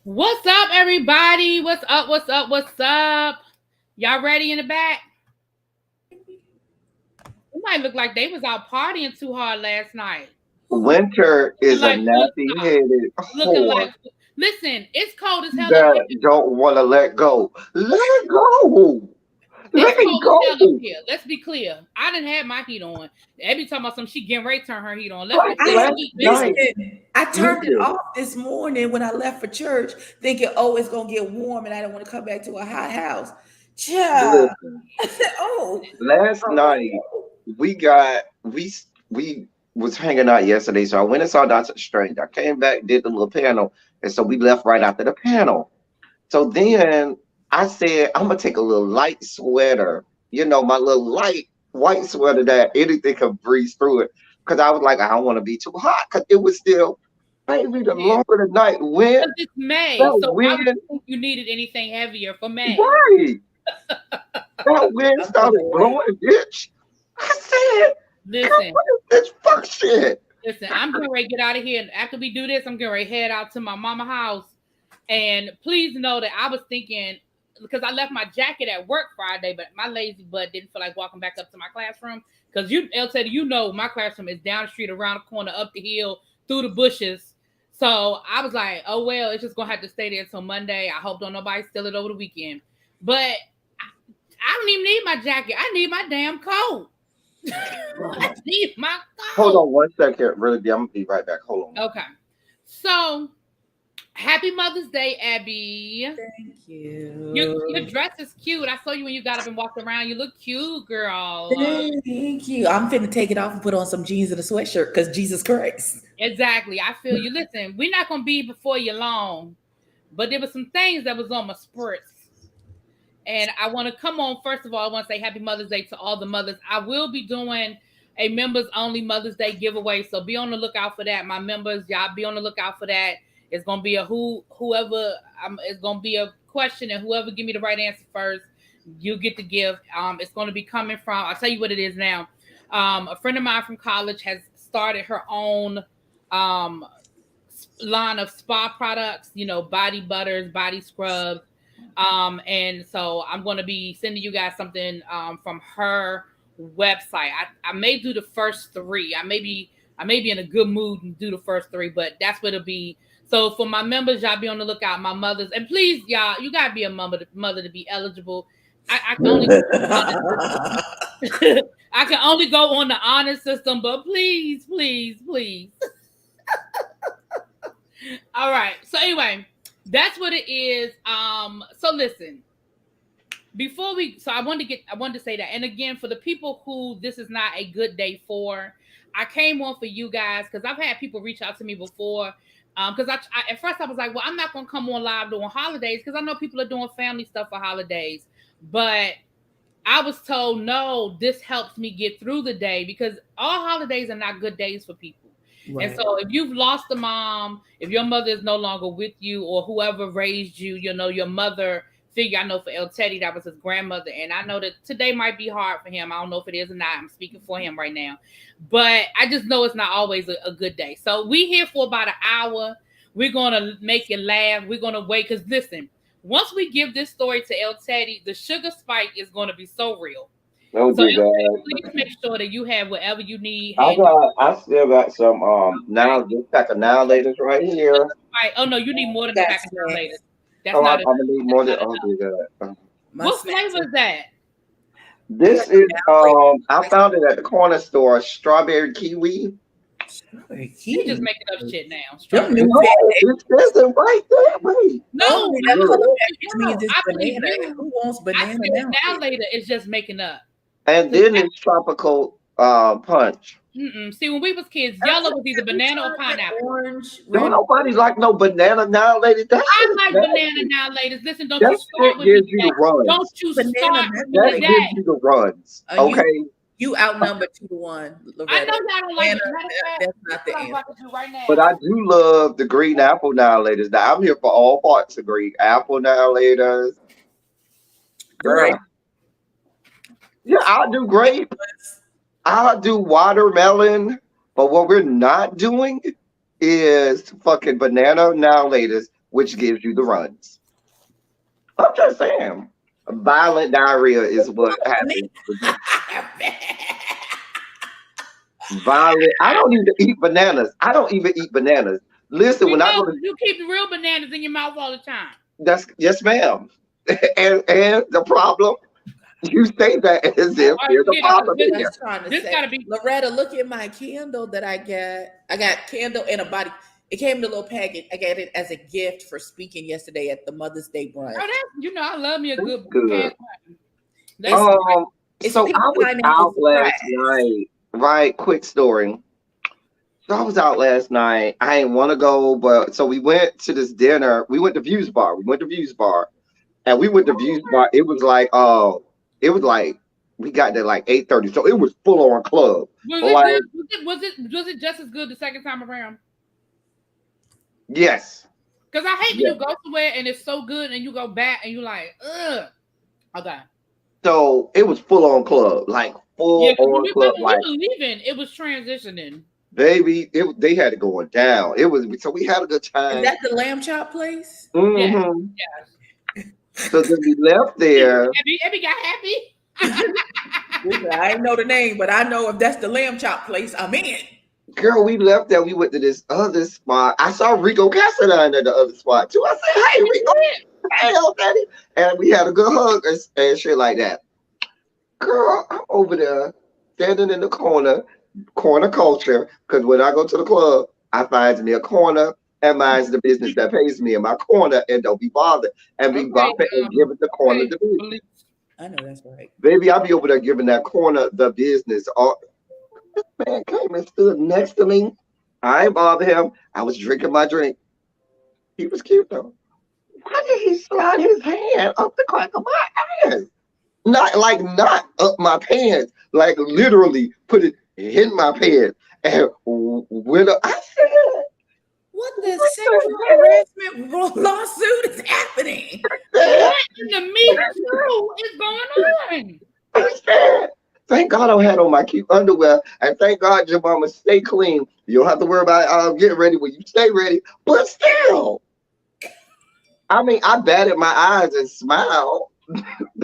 What's up, everybody? What's up? What's up? What's up? Y'all ready in the back? It might look like they was out partying too hard last night. Winter Looking is a like Woodstock. nappy-headed Looking whore like. Listen, it's cold as hell up that here. don't want to let go. Let it go. It's Let it cold as hell up go. here. Let's be clear. I didn't have my heat on. Every time about something, she getting ready to turn her heat on. Let's Like get this last heat. night, I turned it listen, off this morning when I left for church, thinking, "Oh, it's gonna get warm, and I don't want to come back to a hot house." Child, listen. I said, "Oh, Last night we got we was hanging out yesterday, so I went and saw Doctor Strange. I came back, did the little panel, and so we left right after the panel. So then I said, I'm gonna take a little light sweater, my little light white sweater that anything could breeze through it. Because I was like, I don't want to be too hot. Because it was still, baby, the Yeah. longer the night went, Because it's May. that So why would wind, you think you needed anything heavier for May? right, that wind started blowing, bitch. I said, God, Listen. what is this fuck shit? Listen, I'm getting ready to get out of here. And after we do this, I'm getting ready to head out to my mama house. And please know that I was thinking, because I left my jacket at work Friday, but my lazy butt didn't feel like walking back up to my classroom. Because El Teddy, my classroom is down the street, around the corner, up the hill, through the bushes. So I was like, oh, well, it's just going to have to stay there until Monday. I hope don't nobody steal it over the weekend. But I don't even need my jacket. I need my damn coat. I need my Hold coat. on 1 second, really. I'm gonna be right back. Hold on. Okay. So, happy Mother's Day, Abby. thank you, Your dress is cute. I saw you when you got up and walked around. You look cute, girl. thank you." I'm finna take it off and put on some jeans and a sweatshirt because Jesus Christ. Exactly. I feel you. Listen, we're not going to be before you long, but there were some things that was on my spirits. And I want to come on. First of all, I want to say happy Mother's Day to all the mothers. I will be doing a members only Mother's Day giveaway. So be on the lookout for that. My members, y'all be on the lookout for that. It's going to be it's going to be a question, and whoever give me the right answer first, you get the gift. It's going to be coming from, I'll tell you what it is now. A friend of mine from college has started her own line of spa products, body butters, body scrubs. And so I'm going to be sending you guys something from her website. I may do the first three. I may be in a good mood and do the first three, but that's what it'll be. So for my members, y'all be on the lookout. My mothers, and please, y'all, you gotta be a mother to be eligible. I can only I can only go on the honor system, but please, please, please. All right. So anyway, that's what it is. So listen, I wanted to say that. And again, for the people who this is not a good day for, I came on for you guys because I've had people reach out to me before. Because I at first I was like, well, I'm not gonna come on live during holidays because I know people are doing family stuff for holidays. But I was told, no, this helps me get through the day because all holidays are not good days for people. Right. And so if you've lost a mom, if your mother is no longer with you, or whoever raised you, your mother figure, I know for El Teddy, that was his grandmother. And I know that today might be hard for him. I don't know if it is or not. I'm speaking for him right now. But I just know it's not always a good day. So we here for about an hour. We're going to make you laugh. We're going to wait. Because listen, once we give this story to El Teddy, the sugar spike is going to be so real. Oh, so please make sure that you have whatever you need. I still got some now this pack of Annihilators right here. Right. Oh no, you need more than a pack of Annihilators. That's I'm not gonna need more than that. What flavor is that? This is I found it at the corner store, strawberry kiwi. You just making up shit now. Strawberry. No, it says it right there. Wait. No, Who wants banana now later it's just making up. And then it's tropical punch. See, when we was kids, yellow was either banana or pineapple. Orange. Don't nobody like no banana now, lady. I like banana now, ladies. Listen, don't you start with me. Don't you start with me. That gives you the runs. Okay. You outnumbered 2-1. I know y'all don't like it. That's not the answer. Right now. But I do love the green apple Annihilators. Now I'm here for all parts of green apple Annihilators. Girl. Yeah, I'll do grape. I'll do watermelon. But what we're not doing is fucking banana Annihilators which gives you the runs. I'm just saying, violent diarrhea is what happens. Violent. I don't even eat bananas. Listen, when I go to, you keep the real bananas in your mouth all the time. that's yes, ma'am. and the problem, you say that as if there's a problem here. This gotta be Loretta. Look at my candle that I got. I got candle and a body. It came in a little package. I got it as a gift for speaking yesterday at the Mother's Day brunch. Oh, I love me a good. So I was out last night. Right, quick story. So I was out last night. I didn't want to go, but so we went to this dinner. We went to Views Bar. And we went to Views Bar. It was like we got there like 8:30. So it was full on club. Was it just as good the second time around? Yes. Because I hate when you go somewhere and it's so good and you go back and you're like, ugh. Okay. So it was full on club, like full on club. Like we were leaving, it was transitioning. Baby, they had it going down. So we had a good time. Is that the lamb chop place? Mm-hmm. Yeah. So then we left there. Abby got happy. I didn't know the name, but I know if that's the lamb chop place, I'm in. Girl, we left there. We went to this other spot. I saw Rico Cassadine at the other spot too. I said, "Hey, Rico, hey, daddy," and we had a good hug and shit like that. Girl, I'm over there standing in the corner culture. Because when I go to the club, I find me a corner and mine's the business that pays me in my corner and don't be bothered and be bothered and give it the corner the business. I know that's right, baby. I'll be over there giving that corner the business. Man came and stood next to me. I ain't bother him. I was drinking my drink. He was cute though. Why did he slide his hand up the crack of my ass? Not up my pants, like literally put it in my pants. And when I said, "What the sexual harassment lawsuit is happening? What in the Me Too is going on?" I said, thank God I had on my cute underwear, and thank God your mama stay clean. You don't have to worry about getting ready when you stay ready. But still, I mean, I batted my eyes and smiled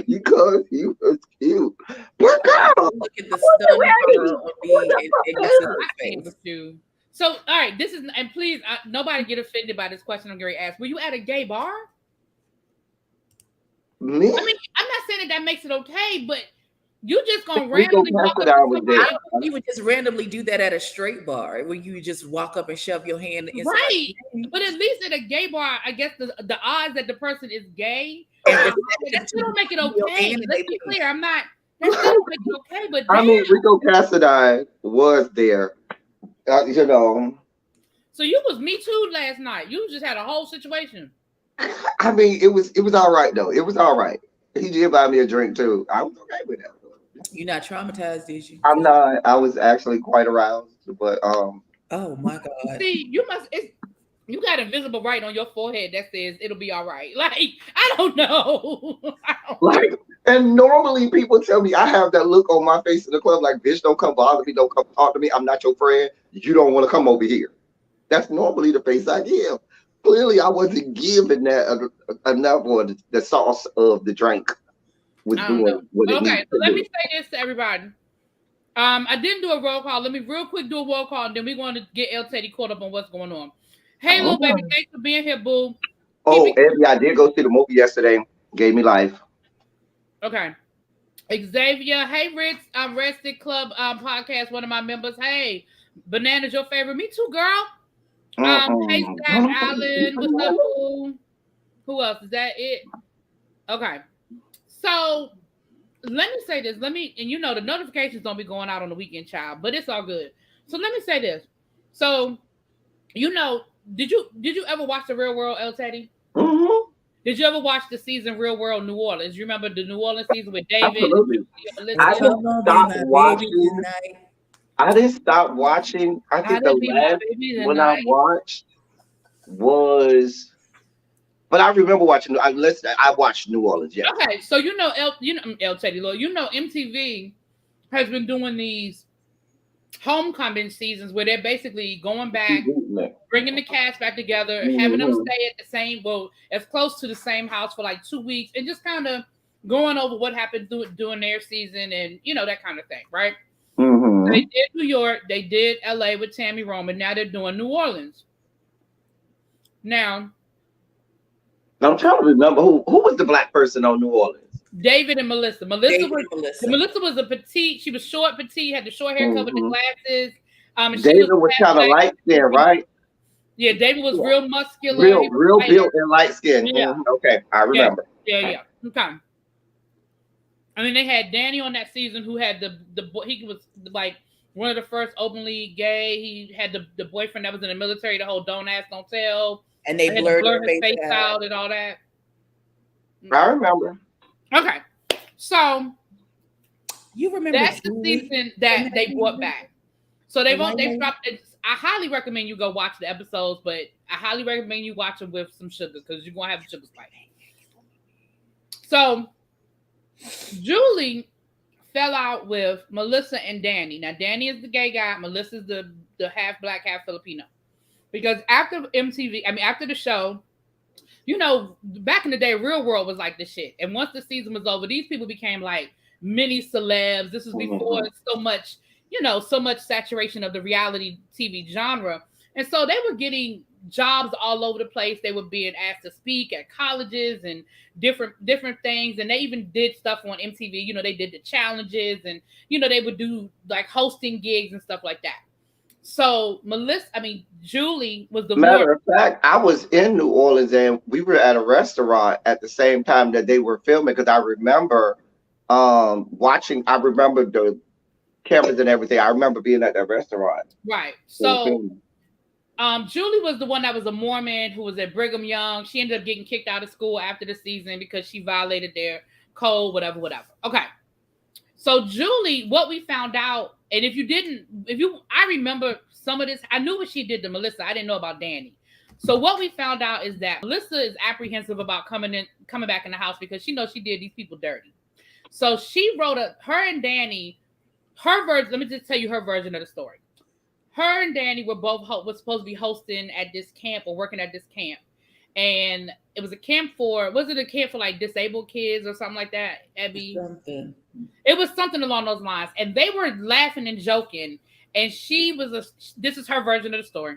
because he was cute. But girl, look at the stunning. So, all right, this is, and please, nobody get offended by this question I'm going to ask. Were you at a gay bar? Me? I mean, I'm not saying that makes it okay, but you just gonna randomly walk up. You would just randomly do that at a straight bar, where you just walk up and shove your hand inside. Right, but at least at a gay bar, I guess the odds that the person is gay, that still make it okay. Let's be clear, I'm not. That still make it okay, but I mean, Rico Cassadine was there, you know. So you was Me Too last night. You just had a whole situation. I mean, it was all right though. It was all right. He did buy me a drink too. I was okay with that. You're not traumatized, did you? I'm not. I was actually quite aroused, but oh my God. See, you got invisible writing on your forehead that says it'll be all right. Like, I don't know. And normally people tell me I have that look on my face in the club, like, bitch, don't come bother me, don't come talk to me. I'm not your friend. You don't want to come over here. That's normally the face I give. Clearly, I wasn't giving that enough, or the sauce of the drink was doing what it needed so let me say this to everybody. I didn't do a roll call. Let me real quick do a roll call, and then we're going to get El Teddy caught up on what's going on. Hey, little baby, thanks for being here, boo. Abby, I did go see the movie yesterday. Gave me life. Okay. Xavier, hey, Rich, Rested Club podcast, one of my members. Hey, Banana's your favorite. Me too, girl. Hey, Stack Island, what's up, boo? Who else? Is that it? Okay. So let me say this. And you know the notifications don't be going out on the weekend, child, but it's all good. So let me say this. So, you know, did you ever watch the Real World, El Teddy? Mm-hmm. Did you ever watch the season Real World New Orleans? You remember the New Orleans season with David? Absolutely. I didn't stop watching. I think the last one I watched was. But I remember watching. I watched New Orleans. Yeah. Okay, so El Teddy, you know MTV has been doing these homecoming seasons where they're basically going back, bringing the cast back together, Mm-hmm. having them stay at the same, well, as close to the same house for like 2 weeks, and just kind of going over what happened during their season and, you know, that kind of thing, right? Mm-hmm. So they did New York, they did LA with Tammy Roman, now they're doing New Orleans. Now, I'm trying to remember who was the black person on New Orleans. David and Melissa. Melissa was a petite. She was short, petite, had the short haircut with the glasses. David was kind of light skinned, right? Yeah, David was real muscular, real built and light skinned. Yeah. Okay, I remember. Yeah. Okay. I mean, they had Danny on that season, who had he was like one of the first openly gay. He had the boyfriend that was in the military, the whole "don't ask, don't tell," and they blurred his face out and all that. I remember. Okay, so you remember that's the season that they brought back. So they dropped. I highly recommend you go watch the episodes, but I highly recommend you watch them with some sugar because you're gonna have a sugar spike. So Julie fell out with Melissa and Danny. Now Danny is the gay guy. Melissa's the half black, half Filipino. Because after after the show, you know, back in the day, Real World was like the shit. And once the season was over, these people became like mini celebs. This was before so much saturation of the reality TV genre. And so they were getting jobs all over the place. They were being asked to speak at colleges and different things. And they even did stuff on MTV. You know, they did the challenges and, you know, they would do like hosting gigs and stuff like that. So Julie was the matter of fact. I was in New Orleans and we were at a restaurant at the same time that they were filming because I remember watching. I remember the cameras and everything. I remember being at that restaurant. Right. So Julie was the one that was a Mormon who was at Brigham Young. She ended up getting kicked out of school after the season because she violated their code, whatever. Okay. So Julie, what we found out, and I remember some of this. I knew what she did to Melissa. I didn't know about Danny. So what we found out is that Melissa is apprehensive about coming back in the house because she knows she did these people dirty. So she wrote her and Danny, her version. Let me just tell you her version of the story. Her and Danny were supposed to be hosting at this camp or working at this camp. And it was a camp was it a camp for like disabled kids or something like that, Abby? Something. It was something along those lines. And they were laughing and joking. And this is her version of the story.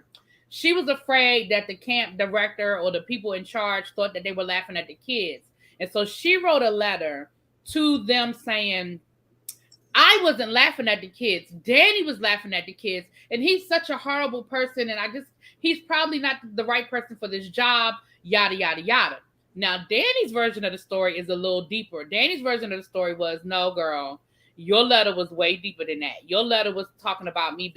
She was afraid that the camp director or the people in charge thought that they were laughing at the kids. And so she wrote a letter to them saying, I wasn't laughing at the kids. Danny was laughing at the kids. And he's such a horrible person. And he's probably not the right person for this job, yada, yada, yada. Now, Danny's version of the story is a little deeper. Danny's version of the story was, no, girl, your letter was way deeper than that. Your letter was talking about me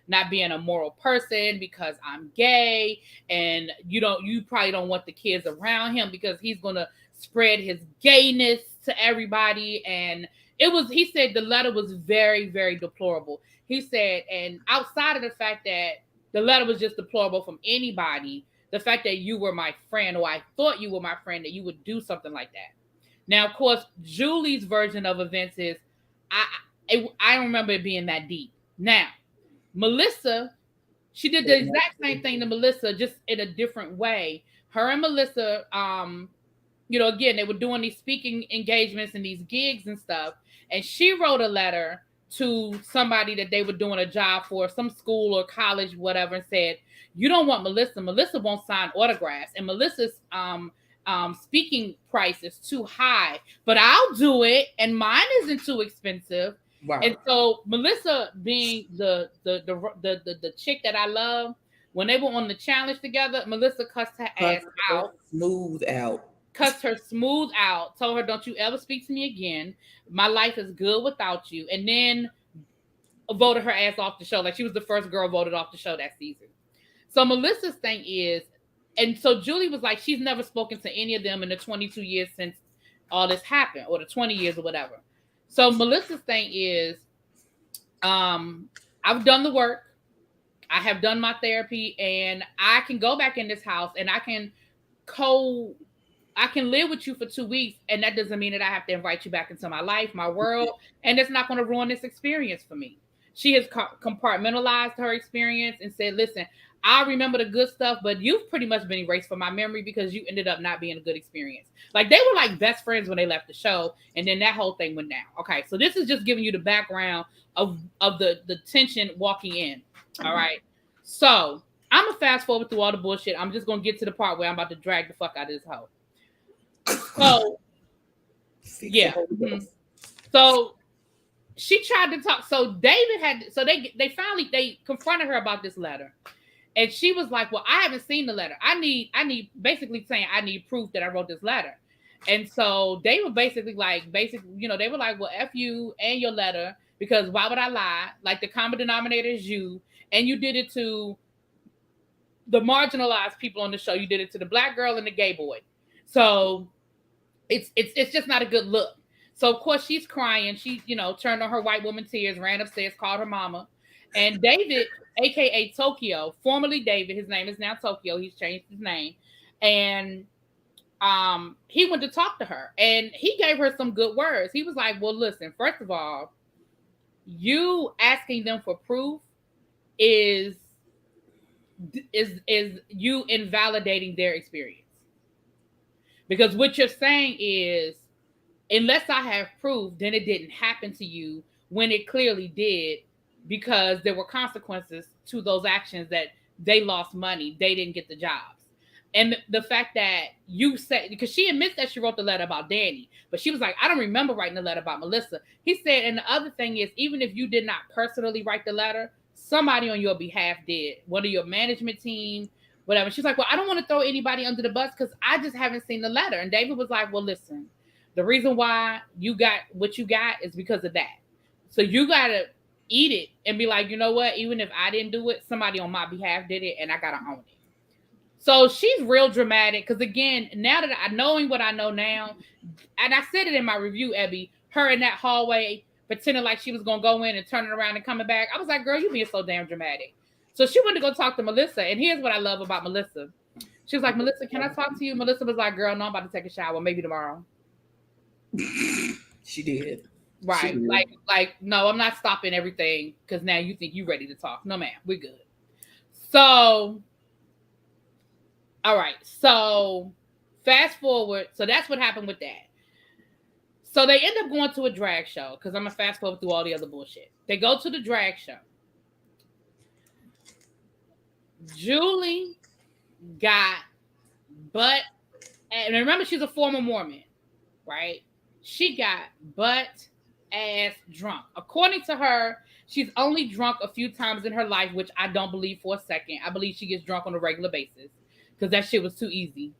not being a moral person because I'm gay. And you probably don't want the kids around him because he's going to spread his gayness to everybody. And he said the letter was very, very deplorable. He said, and outside of the fact that the letter was just deplorable from anybody, the fact that you were my friend, or I thought you were my friend, that you would do something like that. Now, of course, Julie's version of events is, I don't remember it being that deep. Now, Melissa, she did the exact same thing to Melissa, just in a different way. Her and Melissa, again, they were doing these speaking engagements and these gigs and stuff. And she wrote a letter to somebody that they were doing a job for, some school or college, whatever, and said, you don't want Melissa. Melissa won't sign autographs. And Melissa's speaking price is too high, but I'll do it. And mine isn't too expensive. Wow. And so Melissa, being the chick that I love, when they were on the challenge together, Melissa cussed her ass out. Cussed her smooth out, told her, don't you ever speak to me again. My life is good without you. And then voted her ass off the show. Like, she was the first girl voted off the show that season. So Melissa's thing is, and so Julie was like, she's never spoken to any of them in the 22 years since all this happened, or the 20 years or whatever. So Melissa's thing is, I've done the work. I have done my therapy, and I can go back in this house and I can live with you for 2 weeks, and that doesn't mean that I have to invite you back into my life, my world, and it's not going to ruin this experience for me. She has compartmentalized her experience and said, listen, I remember the good stuff, but you've pretty much been erased from my memory because you ended up not being a good experience. Like, they were like best friends when they left the show, and then that whole thing went down. Okay, so this is just giving you the background of the tension walking in. All right, so I'm gonna fast forward through all the bullshit. I'm just gonna get to the part where I'm about to drag the fuck out of this hoe. So yeah, so she tried to talk. So David had, so they finally confronted her about this letter. And she was like, well, I haven't seen the letter. I need basically saying I need proof that I wrote this letter. And so they were basically like, you know, they were like, well, F you and your letter, because why would I lie? Like, the common denominator is you, and you did it to the marginalized people on the show. You did it to the black girl and the gay boy. So it's just not a good look. So of course she's crying. She, you know, turned on her white woman tears, ran upstairs, called her mama. And David, aka Tokyo, formerly David, his name is now Tokyo, he's changed his name, and he went to talk to her, and he gave her some good words. He was like, well, listen, first of all, you asking them for proof is you invalidating their experience, because what you're saying is, unless I have proof, then it didn't happen to you, when it clearly did, because there were consequences to those actions, that they lost money, they didn't get the jobs. And the fact that you said, because she admits that she wrote the letter about Danny, but she was like, I don't remember writing the letter about Melissa. He said, and the other thing is, even if you did not personally write the letter, somebody on your behalf did, one of your management team, whatever. She's like, well, I don't want to throw anybody under the bus because I just haven't seen the letter. And David was like, well, listen, the reason why you got what you got is because of that. So you got to eat it and be like, you know what? Even if I didn't do it, somebody on my behalf did it, and I got to own it. So she's real dramatic because, again, now that knowing what I know now, and I said it in my review, Ebby, her in that hallway pretending like she was going to go in and turning around and coming back. I was like, girl, you being so damn dramatic. So she went to go talk to Melissa. And here's what I love about Melissa. She was like, Melissa, can I talk to you? Melissa was like, girl, no, I'm about to take a shower. Maybe tomorrow. She did. Right. She did. Like, no, I'm not stopping everything because now you think you're ready to talk. No, ma'am, we're good. So, all right. So fast forward. So that's what happened with that. So they end up going to a drag show, because I'm going to fast forward through all the other bullshit. They go to the drag show. Julie got butt, and remember, she's a former Mormon, right? She got butt ass drunk. According to her, she's only drunk a few times in her life, which I don't believe for a second. I believe she gets drunk on a regular basis because that shit was too easy.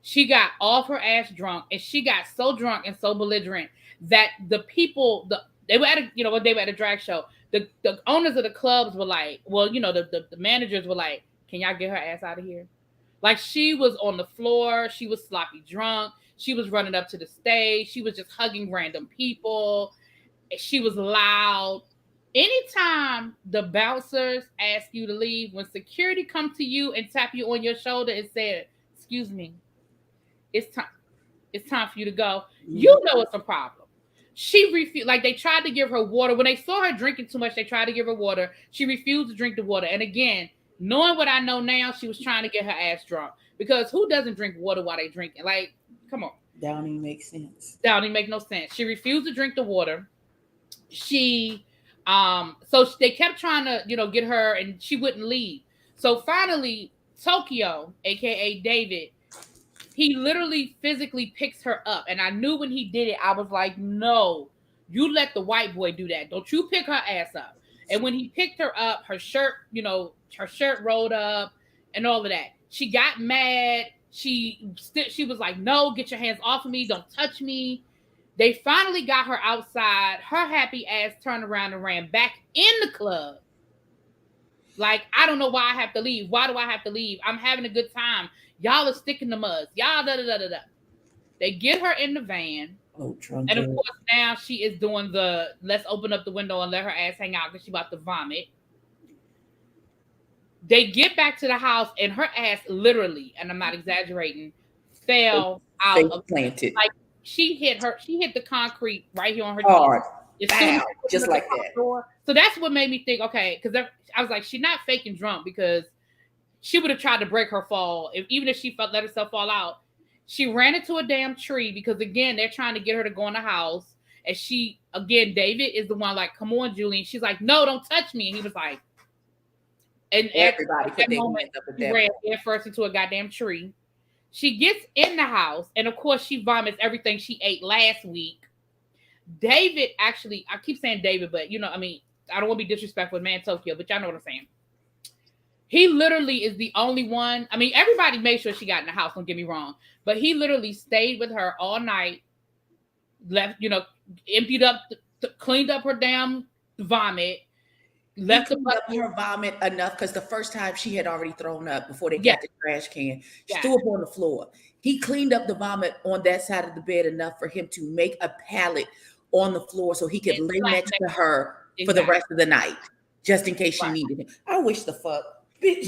She got off her ass drunk, and she got so drunk and so belligerent that the people, they were at a drag show. The owners of the clubs were like, well, you know, the managers were like, can y'all get her ass out of here? Like, she was on the floor. She was sloppy drunk. She was running up to the stage. She was just hugging random people. She was loud. Anytime the bouncers ask you to leave, when security come to you and tap you on your shoulder and say, excuse me, it's time for you to go, you know it's a problem. She refused. Like, they tried to give her water. When they saw her drinking too much, they tried to give her water. She refused to drink the water. And again, knowing what I know now, she was trying to get her ass drunk. Because who doesn't drink water while they drinking? Like, come on. That don't even make sense. That don't even make no sense. She refused to drink the water. So they kept trying to, get her, and she wouldn't leave. So finally, Tokyo, aka David, he literally physically picks her up. And I knew when he did it, I was like, no, you let the white boy do that. Don't you pick her ass up. And when he picked her up, her shirt rolled up and all of that. She got mad. She was like, no, get your hands off of me. Don't touch me. They finally got her outside. Her happy ass turned around and ran back in the club. Like, I don't know why I have to leave. Why do I have to leave? I'm having a good time. Y'all are sticking the muds. Y'all da-da-da-da-da. They get her in the van. Oh, and of course, now she is doing the let's open up the window and let her ass hang out because she's about to vomit. They get back to the house and her ass literally, and I'm not exaggerating, fell out of planted. Like, she hit the concrete right here on her hard. Bam, just like that. Door, So that's what made me think, okay, because I was like, she's not faking drunk, because she would have tried to break her fall. Even if she let herself fall out. She ran into a damn tree because, again, they're trying to get her to go in the house. And David is the one like, come on, Julie. And she's like, no, don't touch me. And he was like, and everybody put their hands up at that ran head first into a goddamn tree. She gets in the house, and of course, she vomits everything she ate last week. David actually, I keep saying David, but I don't want to be disrespectful with Man Tokyo, but y'all know what I'm saying. He literally is the only one. I mean, everybody made sure she got in the house, don't get me wrong. But he literally stayed with her all night, left, emptied up, cleaned up her damn vomit, left her vomit enough because the first time she had already thrown up before they got the trash can. She threw up on the floor. He cleaned up the vomit on that side of the bed enough for him to make a pallet on the floor so he could lay next to her for the rest of the night, just in case she needed him. I wish the fuck.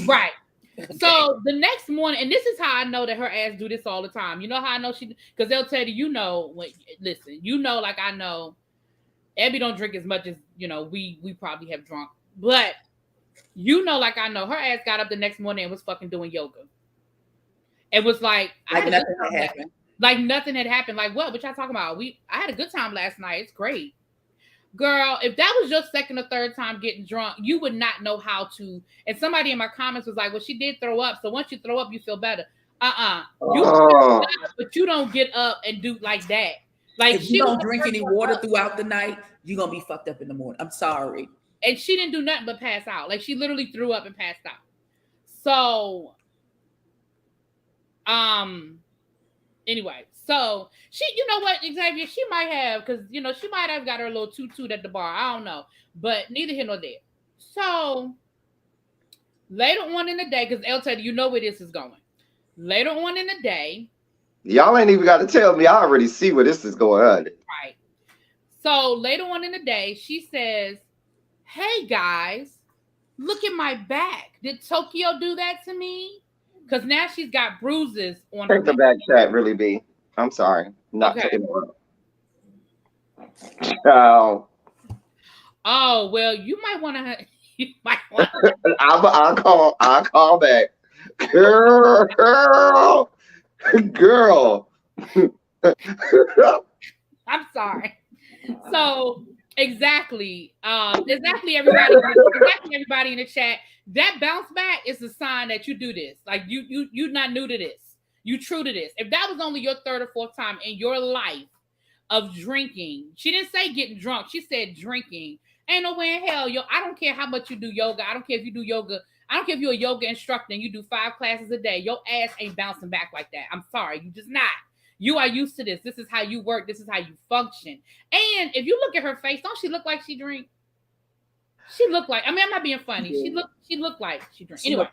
Right. Okay. So the next morning, and this is how I know that her ass do this all the time. You know how I know because they'll tell you, like I know, Abby don't drink as much as, we probably have drunk. But, like I know, her ass got up the next morning and was fucking doing yoga. It was like nothing had happened. Like nothing had happened. Like what? What y'all talking about? I had a good time last night. It's great. Girl, if that was your second or third time getting drunk, you would not know how to. And somebody in my comments was like, well, she did throw up. So once you throw up, you feel better. But you don't get up and do like that. Like if you don't drink any water throughout the night, you're going to be fucked up in the morning. I'm sorry. And she didn't do nothing but pass out. Like she literally threw up and passed out. So, anyway, so she, you know what, Xavier, she might have, because, she might have got her little toot at the bar. I don't know. But neither here nor there. So, later on in the day, because Elle tell you know where this is going. Later on in the day. Y'all ain't even got to tell me. I already see where this is going on. Right. So, later on in the day, she says, hey, guys, look at my back. Did Tokyo do that to me? Because now she's got bruises on her back. Take the back chat, really be. I'm sorry. Not taking it. Oh, well, you might want to. I'll call back. Girl. I'm sorry. So exactly everybody in the chat. That bounce back is a sign that you do this. Like you're not new to this. You true to this. If that was only your third or fourth time in your life of drinking, she didn't say getting drunk. She said drinking. Ain't no way in hell, I don't care how much you do yoga. I don't care if you do yoga. I don't care if you're a yoga instructor and you do 5 classes a day. Your ass ain't bouncing back like that. I'm sorry. You just not. You are used to this. This is how you work. This is how you function. And if you look at her face, don't she look like she drink? She looked like, I'm not being funny. Yeah. She looked like she drank. Anyway,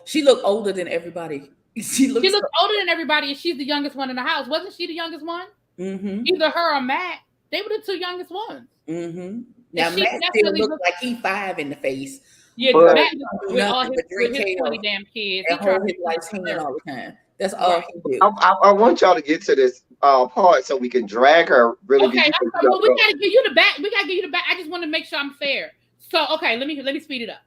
she looked older than everybody. She looked older than everybody, and she's the youngest one in the house. Wasn't she the youngest one? Mm-hmm. Either her or Matt. They were the 2 youngest ones. Mm-hmm. Now Matt still looks like he's 5 in the face. Yeah, Matt with all his 20 damn kids. And hold his wife's hand all the time. That's all he did. I want y'all to get to this part so we can drag her really. Okay, well, we gotta give you the back. I just want to make sure I'm fair. So, okay, let me speed it up.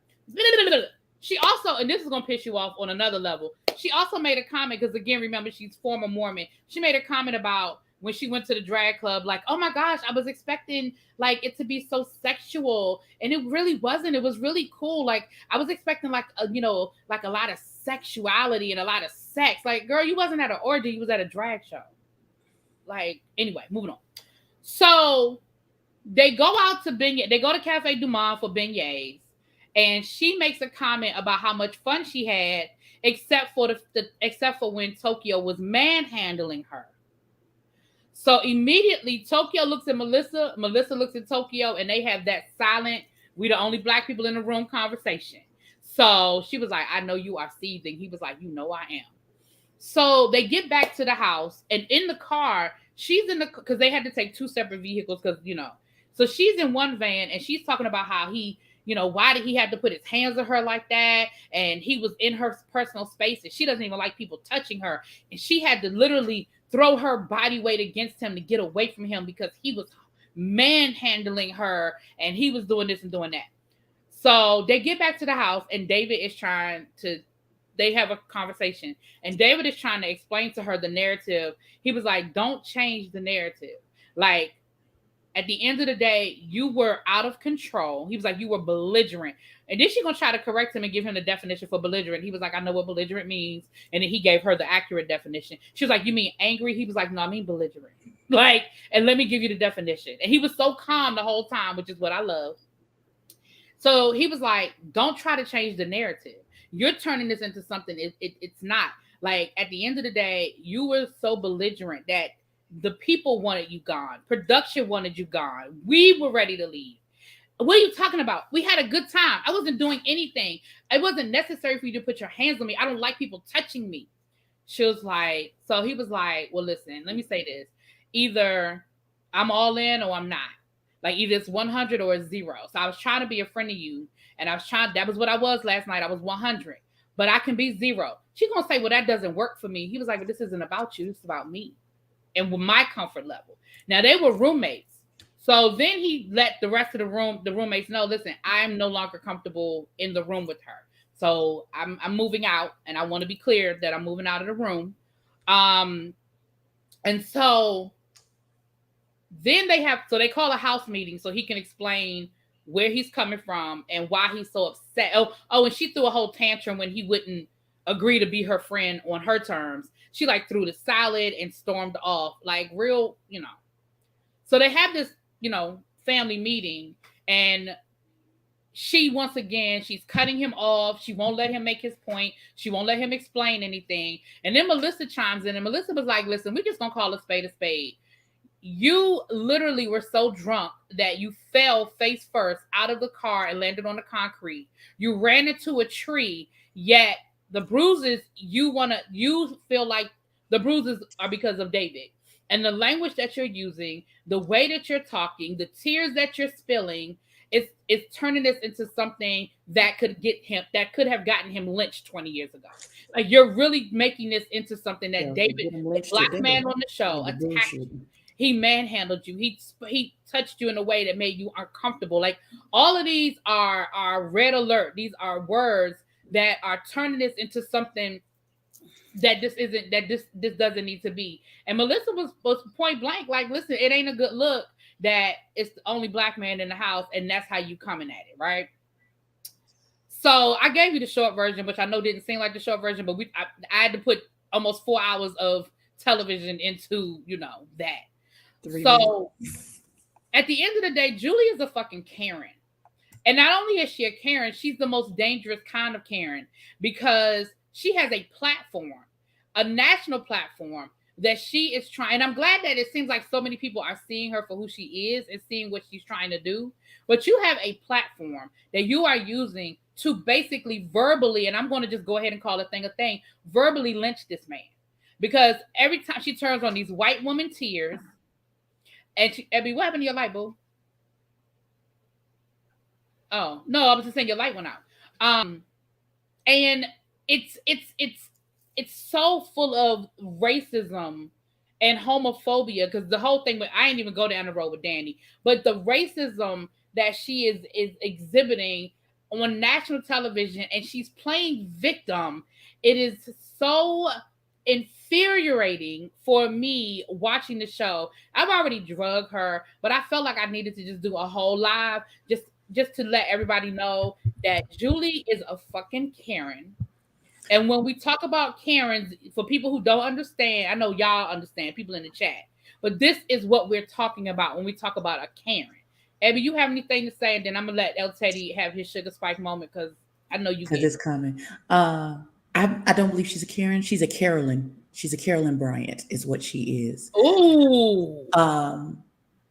She also, and this is gonna piss you off on another level. She also made a comment because, again, remember, she's former Mormon. She made a comment about when she went to the drag club, like, oh my gosh, I was expecting like it to be so sexual, and it really wasn't. It was really cool. Like I was expecting like a lot of sexuality and a lot of sex. Like, girl, you wasn't at an orgy, you was at a drag show. Like, anyway, moving on. So they go out to beignet. They go to Cafe Du Monde for beignets, and she makes a comment about how much fun she had, except for when Tokyo was manhandling her. So immediately, Tokyo looks at Melissa. Melissa looks at Tokyo, and they have that silent, we the only black people in the room conversation. So she was like, I know you are seething. He was like, you know I am. So they get back to the house, and in the car, because they had to take 2 separate vehicles because, So she's in one van, and she's talking about how he, why did he have to put his hands on her like that? And he was in her personal space, and she doesn't even like people touching her. And she had to literally throw her body weight against him to get away from him because he was manhandling her, and he was doing this and doing that. So they get back to the house, and David is they have a conversation, and David is trying to explain to her the narrative. He was like, don't change the narrative. Like, at the end of the day, you were out of control. He was like, you were belligerent. And then she's going to try to correct him and give him the definition for belligerent. He was like, I know what belligerent means. And then he gave her the accurate definition. She was like, you mean angry? He was like, no, I mean belligerent. Like, and let me give you the definition. And he was so calm the whole time, which is what I love. So he was like, don't try to change the narrative. You're turning this into something it's not. Like, at the end of the day, you were so belligerent that the people wanted you gone. Production wanted you gone. We were ready to leave. What are you talking about? We had a good time. I wasn't doing anything. It wasn't necessary for you to put your hands on me. I don't like people touching me. She was like, so he was like, well, listen, let me say this. Either I'm all in or I'm not. Like, either it's 100 or it's 0. So I was trying to be a friend of you. And that was what I was last night. I was 100. But I can be 0. She's going to say, well, that doesn't work for me. He was like, but this isn't about you. This is about me. And with my comfort level. Now, they were roommates. So then he let the rest of the roommates know, listen, I'm no longer comfortable in the room with her. So I'm moving out, and I want to be clear that I'm moving out of the room. And so then they call a house meeting so he can explain where he's coming from and why he's so upset. Oh, and she threw a whole tantrum when he wouldn't agree to be her friend on her terms. She like threw the salad and stormed off, like real, So they have this, family meeting, and she, once again, she's cutting him off. She won't let him make his point. She won't let him explain anything. And then Melissa chimes in, and Melissa was like, listen, we're just going to call a spade a spade. You literally were so drunk that you fell face first out of the car and landed on the concrete. You ran into a tree, yet the bruises, you feel like the bruises are because of David. And the language that you're using, the way that you're talking, the tears that you're spilling, it's turning this into something that could have gotten him lynched 20 years ago. Like, you're really making this into something that David, the black man on the show, attacked you. He manhandled you. He touched you in a way that made you uncomfortable. Like, all of these are red alert. These are words that are turning this into something that this doesn't need to be. And Melissa was point blank, like, listen, it ain't a good look that it's the only black man in the house, and that's how you coming at it, right? So I gave you the short version, which I know didn't seem like the short version, but I had to put almost 4 hours of television into, that. So at the end of the day, Julie is a fucking Karen. And not only is she a Karen, she's the most dangerous kind of Karen, because she has a platform, a national platform that she is trying. And I'm glad that it seems like so many people are seeing her for who she is and seeing what she's trying to do. But you have a platform that you are using to basically verbally, and I'm going to just go ahead and call a thing, verbally lynch this man. Because every time she turns on these white woman tears, and Abby, what happened to your light, boo? Oh, no, I was just saying your light went out. And it's so full of racism and homophobia, because the whole thing, I ain't even go down the road with Danny, but the racism that she is exhibiting on national television, and she's playing victim. It is so infuriating for me watching the show. I've already drugged her, but I felt like I needed to just do a whole live just to let everybody know that Julie is a fucking Karen. And when we talk about Karens, for people who don't understand, I know y'all understand, people in the chat, but this is what we're talking about when we talk about a Karen. Abby, you have anything to say? And then I'm going to let El Teddy have his sugar spike moment, because I know you because it's coming. I don't believe she's a Karen. She's a Carolyn. She's a Carolyn Bryant is what she is. Ooh.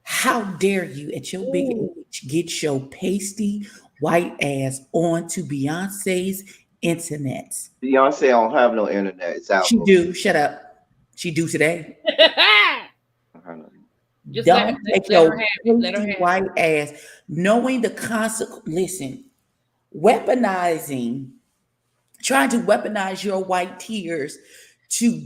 How dare you at your big age get your pasty white ass onto Beyonce's internet? Beyonce don't have no internet. It's out. She do. Shut up. She do today. Just don't take your pasty white ass, knowing the consequence. Listen, trying to weaponize your white tears to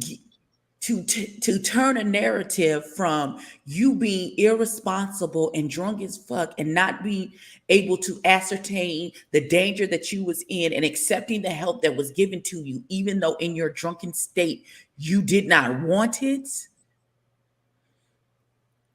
to turn a narrative from you being irresponsible and drunk as fuck and not being able to ascertain the danger that you was in and accepting the help that was given to you, even though in your drunken state you did not want it.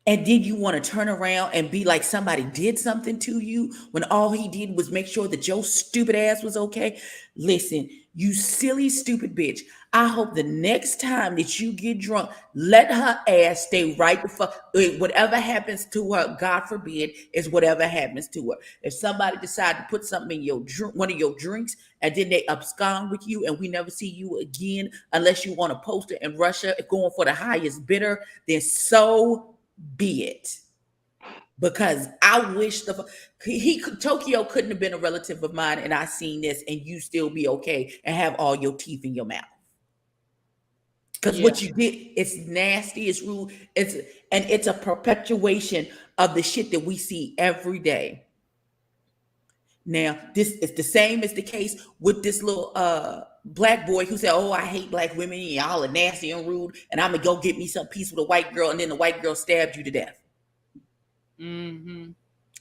And then you want to turn around and be like somebody did something to you when all he did was make sure that your stupid ass was okay. Listen, you silly, stupid bitch. I hope the next time that you get drunk, let her ass stay right the fuck. Whatever happens to her, God forbid, is whatever happens to her. If somebody decide to put something in your one of your drinks and then they abscond with you and we never see you again, unless you want to post it in Russia going for the highest bidder, then so be it. Because I wish Tokyo couldn't have been a relative of mine and I seen this and you still be okay and have all your teeth in your mouth. Because what you did, it's nasty, it's rude, it's a perpetuation of the shit that we see every day. Now, this is the same as the case with this little black boy who said, "Oh, I hate black women, and y'all are nasty and rude, and I'm gonna go get me some peace with a white girl," and then the white girl stabbed you to death. Mm-hmm.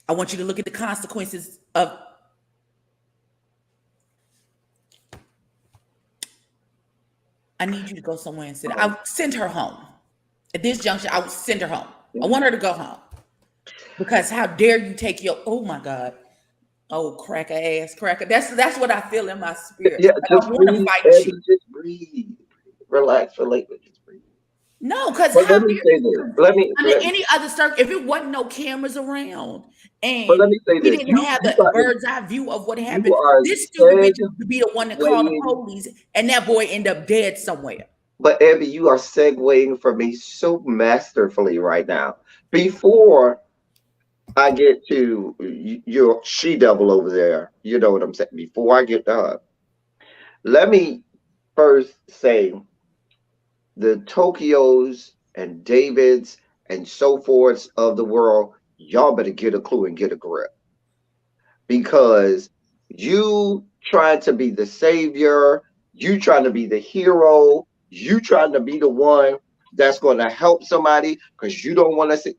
I want you to look at the consequences of. I need you to go somewhere and sit. I'll send her home. At this juncture, I would send her home. I want her to go home. Because how dare you take your, oh my God. Oh, cracker ass, cracker. That's what I feel in my spirit. Yeah, just breathe, just breathe. Relax, just breathe. No, because let me say this. Under any other circle, if it wasn't no cameras around and let me say we this. didn't have the bird's eye view of what happened, this stupid bitch would be the one that called the police and that boy end up dead somewhere. But Abby, you are segueing for me so masterfully right now. Before I get to your she-devil over there, you know what I'm saying? Before I get to her, let me first say the Tokyos and Davids and so forths of the world, y'all better get a clue and get a grip. Because you trying to be the savior, you trying to be the hero, you trying to be the one that's going to help somebody because you don't want to see.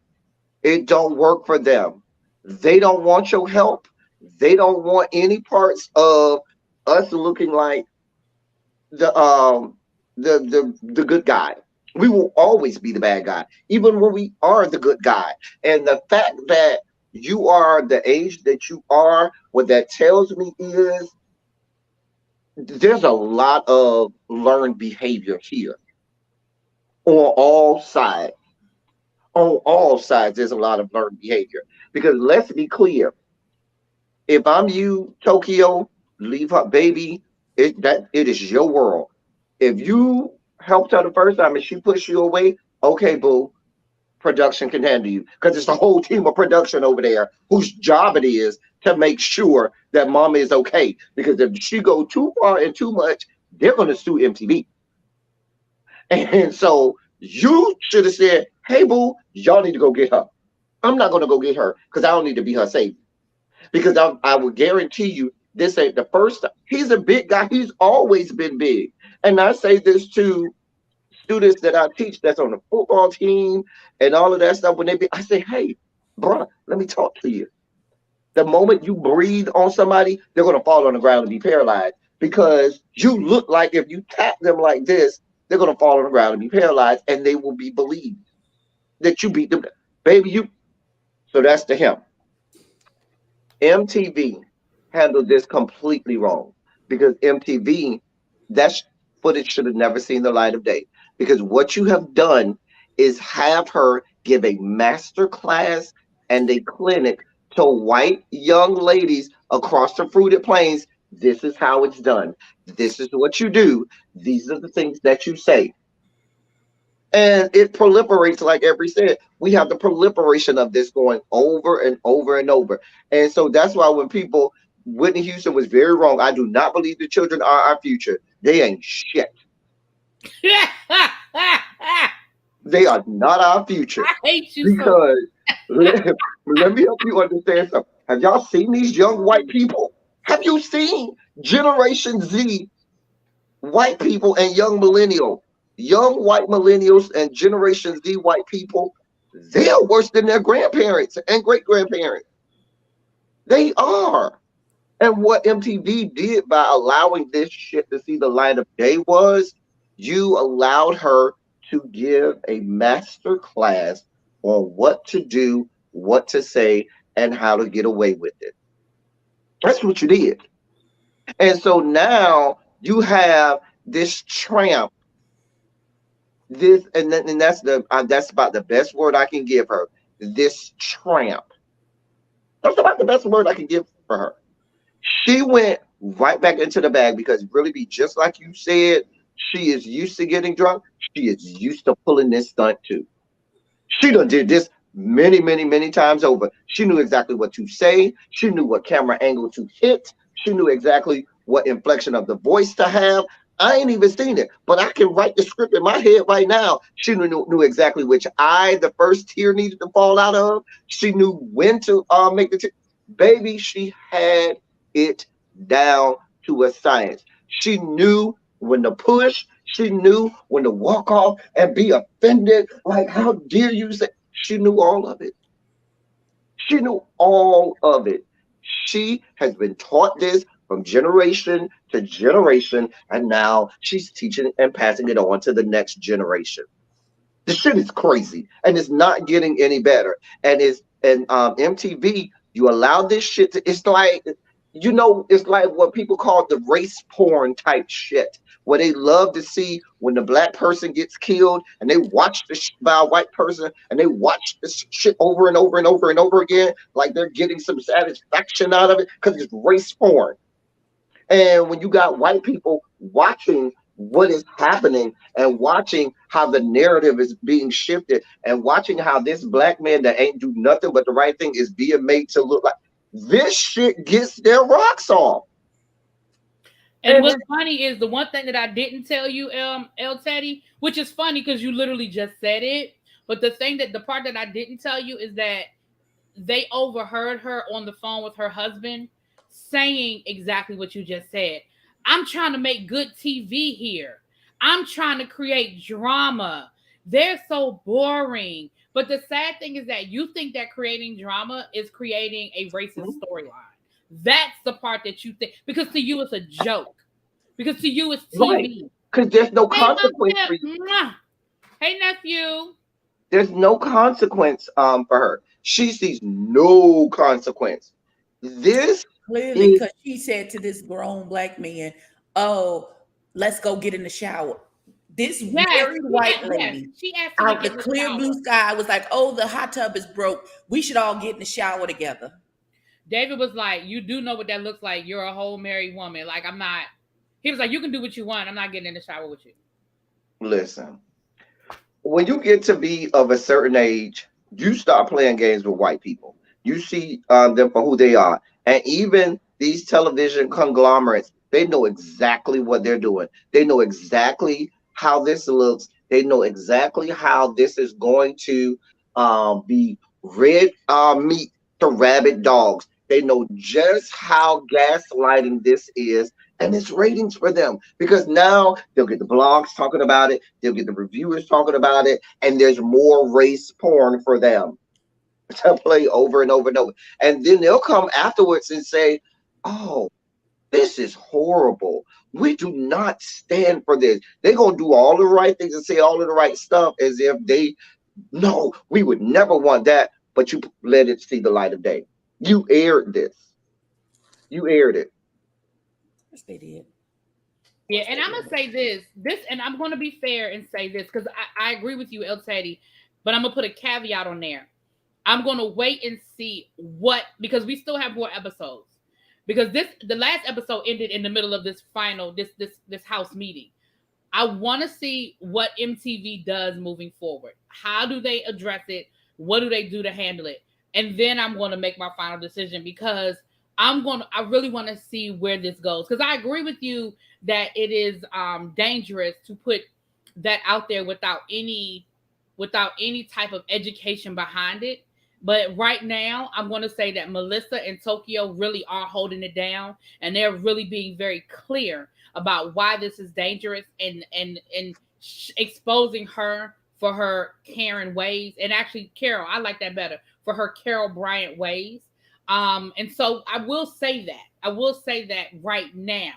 It don't work for them. They don't want your help. They don't want any parts of us looking like the good guy. We will always be the bad guy, even when we are the good guy. And the fact that you are the age that you are, what that tells me is there's a lot of learned behavior here on all sides. On all sides, there's a lot of learned behavior. Because let's be clear, if I'm you, Tokyo, leave her, baby, it is your world. If you helped her the first time and she pushed you away, okay, boo, production can handle you. Because it's a whole team of production over there whose job it is to make sure that mama is okay. Because if she go too far and too much, they're going to sue MTV. And so you should have said, hey, boo, y'all need to go get her. I'm not going to go get her because I don't need to be her savior. Because I will guarantee you, this ain't the first time. He's a big guy. He's always been big. And I say this to students that I teach that's on the football team and all of that stuff. When I say, hey, bro, let me talk to you. The moment you breathe on somebody, they're going to fall on the ground and be paralyzed because you look like if you tap them like this, they're going to fall on the ground and be paralyzed and they will be believed that you beat them. Baby, you. So that's to him. MTV handled this completely wrong because MTV, that footage should have never seen the light of day. Because what you have done is have her give a master class and a clinic to white young ladies across the fruited plains. This is how it's done. This is what you do. These are the things that you say. And it proliferates, like Every said. We have the proliferation of this going over and over and over. And so that's why when people, Whitney Houston was very wrong. I do not believe the children are our future. They ain't shit. They are not our future. I hate you because let me help you understand something. Have y'all seen these young white people? Have you seen Generation Z white people and young millennials? young white millennials and Generation Z white people, they are worse than their grandparents and great grandparents. They are. And what MTV did by allowing this shit to see the light of day was you allowed her to give a master class on what to do, what to say, and how to get away with it. That's what you did. And so now you have this tramp, and that's about the best word I can give her. This tramp. That's about the best word I can give for her. She went right back into the bag because really be just like you said, she is used to getting drunk. She is used to pulling this stunt too. She done did this many, many, many times over. She knew exactly what to say. She knew what camera angle to hit. She knew exactly what inflection of the voice to have. I ain't even seen it, but I can write the script in my head right now. She knew exactly which eye the first tear needed to fall out of. She knew when to make the tear. Baby, she had it down to a science. She knew when to push. She knew when to walk off and be offended. Like, how dare you say? She knew all of it. She knew all of it. She has been taught this from generation to generation, and now she's teaching and passing it on to the next generation. The shit is crazy, and it's not getting any better. And MTV, you allow this shit to. It's like, it's like what people call the race porn type shit, where they love to see when the black person gets killed, and they watch the shit by a white person, and they watch this shit over and over and over and over again, like they're getting some satisfaction out of it because it's race porn. And when you got white people watching what is happening and watching how the narrative is being shifted and watching how this black man that ain't do nothing but the right thing is being made to look like, this shit gets their rocks off. And what's funny is the one thing that I didn't tell you, El Teddy, which is funny because you literally just said it. But the part that I didn't tell you is that they overheard her on the phone with her husband saying exactly what you just said. I'm trying to make good TV here. I'm trying to create drama. They're so boring. But the sad thing is that you think that creating drama is creating a racist storyline. That's the part that you think, because to you it's a joke. Because to you it's TV. Because there's no consequence for you. Hey, nephew. There's no consequence for her. She sees no consequence. This clearly because she said to this grown black man, "Oh, let's go get in the shower." This very white lady, she asked out the clear blue sky, was like, "Oh, the hot tub is broke. We should all get in the shower together." David was like, "You do know what that looks like. You're a whole married woman. Like, I'm not." He was like, "You can do what you want. I'm not getting in the shower with you." Listen, when you get to be of a certain age, you start playing games with white people. You see them for who they are. And even these television conglomerates, they know exactly what they're doing. They know exactly how this looks. They know exactly how this is going to be red meat to rabid dogs. They know just how gaslighting this is, and it's ratings for them, because now they'll get the blogs talking about it, they'll get the reviewers talking about it, and there's more race porn for them to play over and over and over. And then they'll come afterwards and say, "Oh, this is horrible. We do not stand for this." They're going to do all the right things and say all of the right stuff as if no, we would never want that, but you let it see the light of day. You aired this. You aired it. Yes, they did. Yeah, and I'm gonna say this, and I'm gonna be fair and say this, because I agree with you, El Teddy, but I'm gonna put a caveat on there. I'm gonna wait and see because we still have more episodes. Because the last episode ended in the middle of this house meeting. I want to see what MTV does moving forward. How do they address it? What do they do to handle it? And then I'm going to make my final decision, because I really want to see where this goes. Because I agree with you that it is dangerous to put that out there without any type of education behind it. But right now, I'm going to say that Melissa and Tokyo really are holding it down, and they're really being very clear about why this is dangerous, and exposing her for her Karen ways, and actually Carol, I like that better, for her Carol Bryant ways. And so I will say that right now.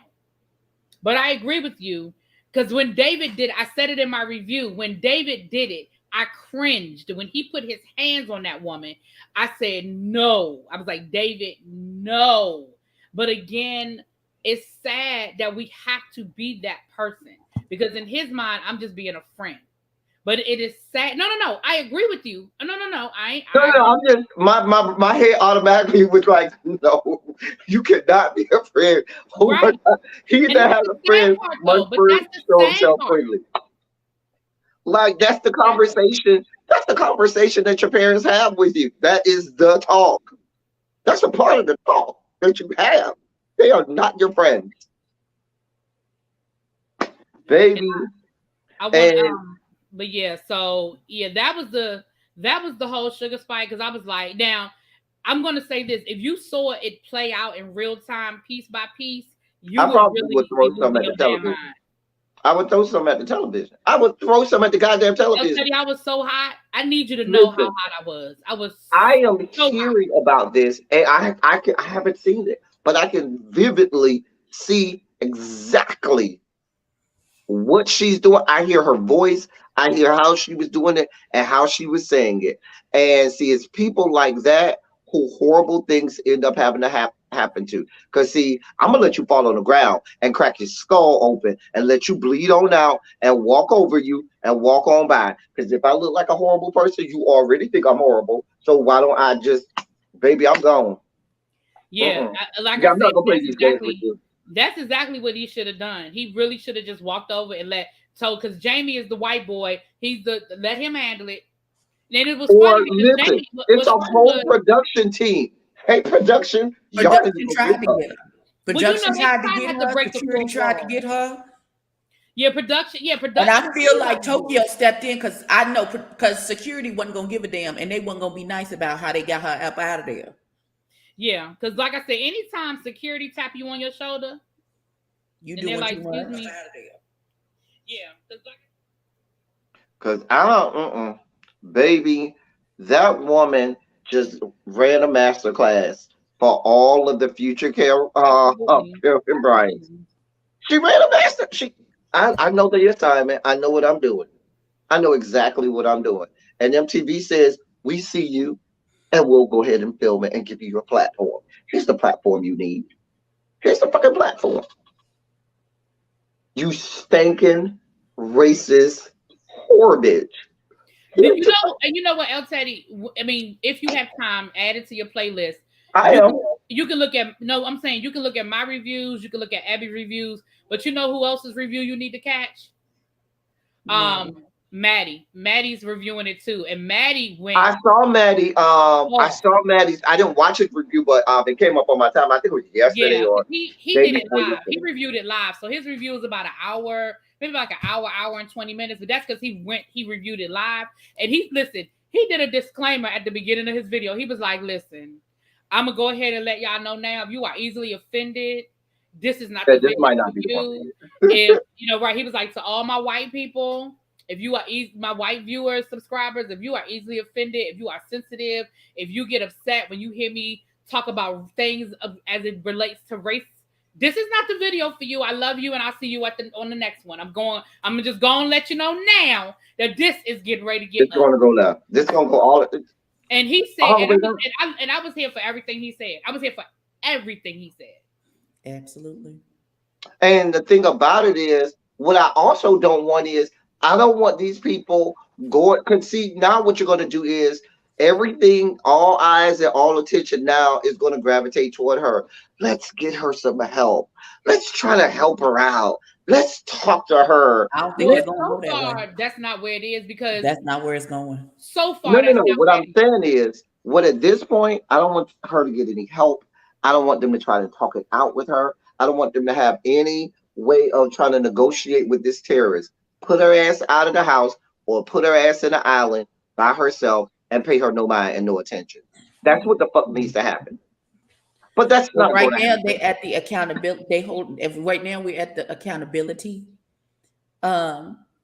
But I agree with you, because when David did, I said it in my review, when David did it, I cringed. When he put his hands on that woman, I said, no. I was like, David, no. But again, it's sad that we have to be that person, because in his mind, I'm just being a friend. But it is sad. No. I agree with you. No. I'm just my head automatically was like, no, you cannot be a friend. Oh right. He that has a friend must first show himself friendly. Like that's the conversation. That's the conversation that your parents have with you. That is the talk. That's a part of the talk that you have. They are not your friends, baby. But yeah, so yeah, that was the whole sugar spike, because I was like, now I'm gonna say this: if you saw it play out in real time, piece by piece, I probably would throw some at the television. I would throw some at the television. I would throw some at the goddamn television. I was so hot. I need you to know how hot I was. I am hearing about this, and I haven't seen it, but I can vividly see exactly what she's doing. I hear her voice. I hear how she was doing it and how she was saying it. And see, it's people like that who horrible things end up having to happen to. Because see, I'm gonna let you fall on the ground and crack your skull open and let you bleed on out and walk over you and walk on by. Because if I look like a horrible person, you already think I'm horrible. So why don't I just, baby, I'm gone. Yeah, like I said, that's exactly what he should have done. He really should have just walked over and because Jamie is the white boy. Let him handle it. And it was funny because Jamie, it's a whole production team. Hey, production tried to get her. Production tried to get her. Security tried to get her. Yeah, production. And I feel like Tokyo stepped in because I know because security wasn't gonna give a damn, and they wasn't gonna be nice about how they got her up out of there. Yeah, because like I said, anytime security tap you on your shoulder, you do what you want. Yeah, because I don't, baby, that woman just ran a master class for all of the future Carol Bryant. She ran a master. I know the assignment. I know what I'm doing. I know exactly what I'm doing. And MTV says, we see you, and we'll go ahead and film it and give you your platform. Here's the platform you need. Here's the fucking platform. You stinking racist whore bitch. You know what else, Teddy? I mean, if you have time, add it to your playlist. You can look at you can look at my reviews, you can look at Abby's reviews, but you know who else's review you need to catch? Maddie's reviewing it too, and Maddie went. I saw Maddie. I saw Maddie's. I didn't watch his review, but it came up on my time. I think it was yesterday or he did it live. He reviewed it live, so his review is about an hour, maybe like an hour and 20 minutes. But that's because he reviewed it live, and he did a disclaimer at the beginning of his video. He was like, "Listen, I'm gonna go ahead and let y'all know now. If you are easily offended, this is not the video might not for you." If right, he was like, to all my white people. If you are my white viewers, subscribers, if you are easily offended, if you are sensitive, if you get upset when you hear me talk about things as it relates to race, this is not the video for you. I love you, and I'll see you on the next one. I'm just going to let you know now that this is getting ready to get. It's going to go left. This is going to go all. And he said, I was here for everything he said. I was here for everything he said. Absolutely. And the thing about it is, what I also don't want is, I don't want these people going, because see, now what you're going to do is everything, all eyes and all attention now is going to gravitate toward her. Let's get her some help. Let's try to help her out. Let's talk to her. I don't think it's going to go that way. That's not where it is, because that's not where it's going. So far, no. What I'm saying is, at this point, I don't want her to get any help. I don't want them to try to talk it out with her. I don't want them to have any way of trying to negotiate with this terrorist. Put her ass out of the house or put her ass in the island by herself and pay her no mind and no attention. That's what the fuck needs to happen. But that's not right now. They at the accountability. Right now we're at the accountability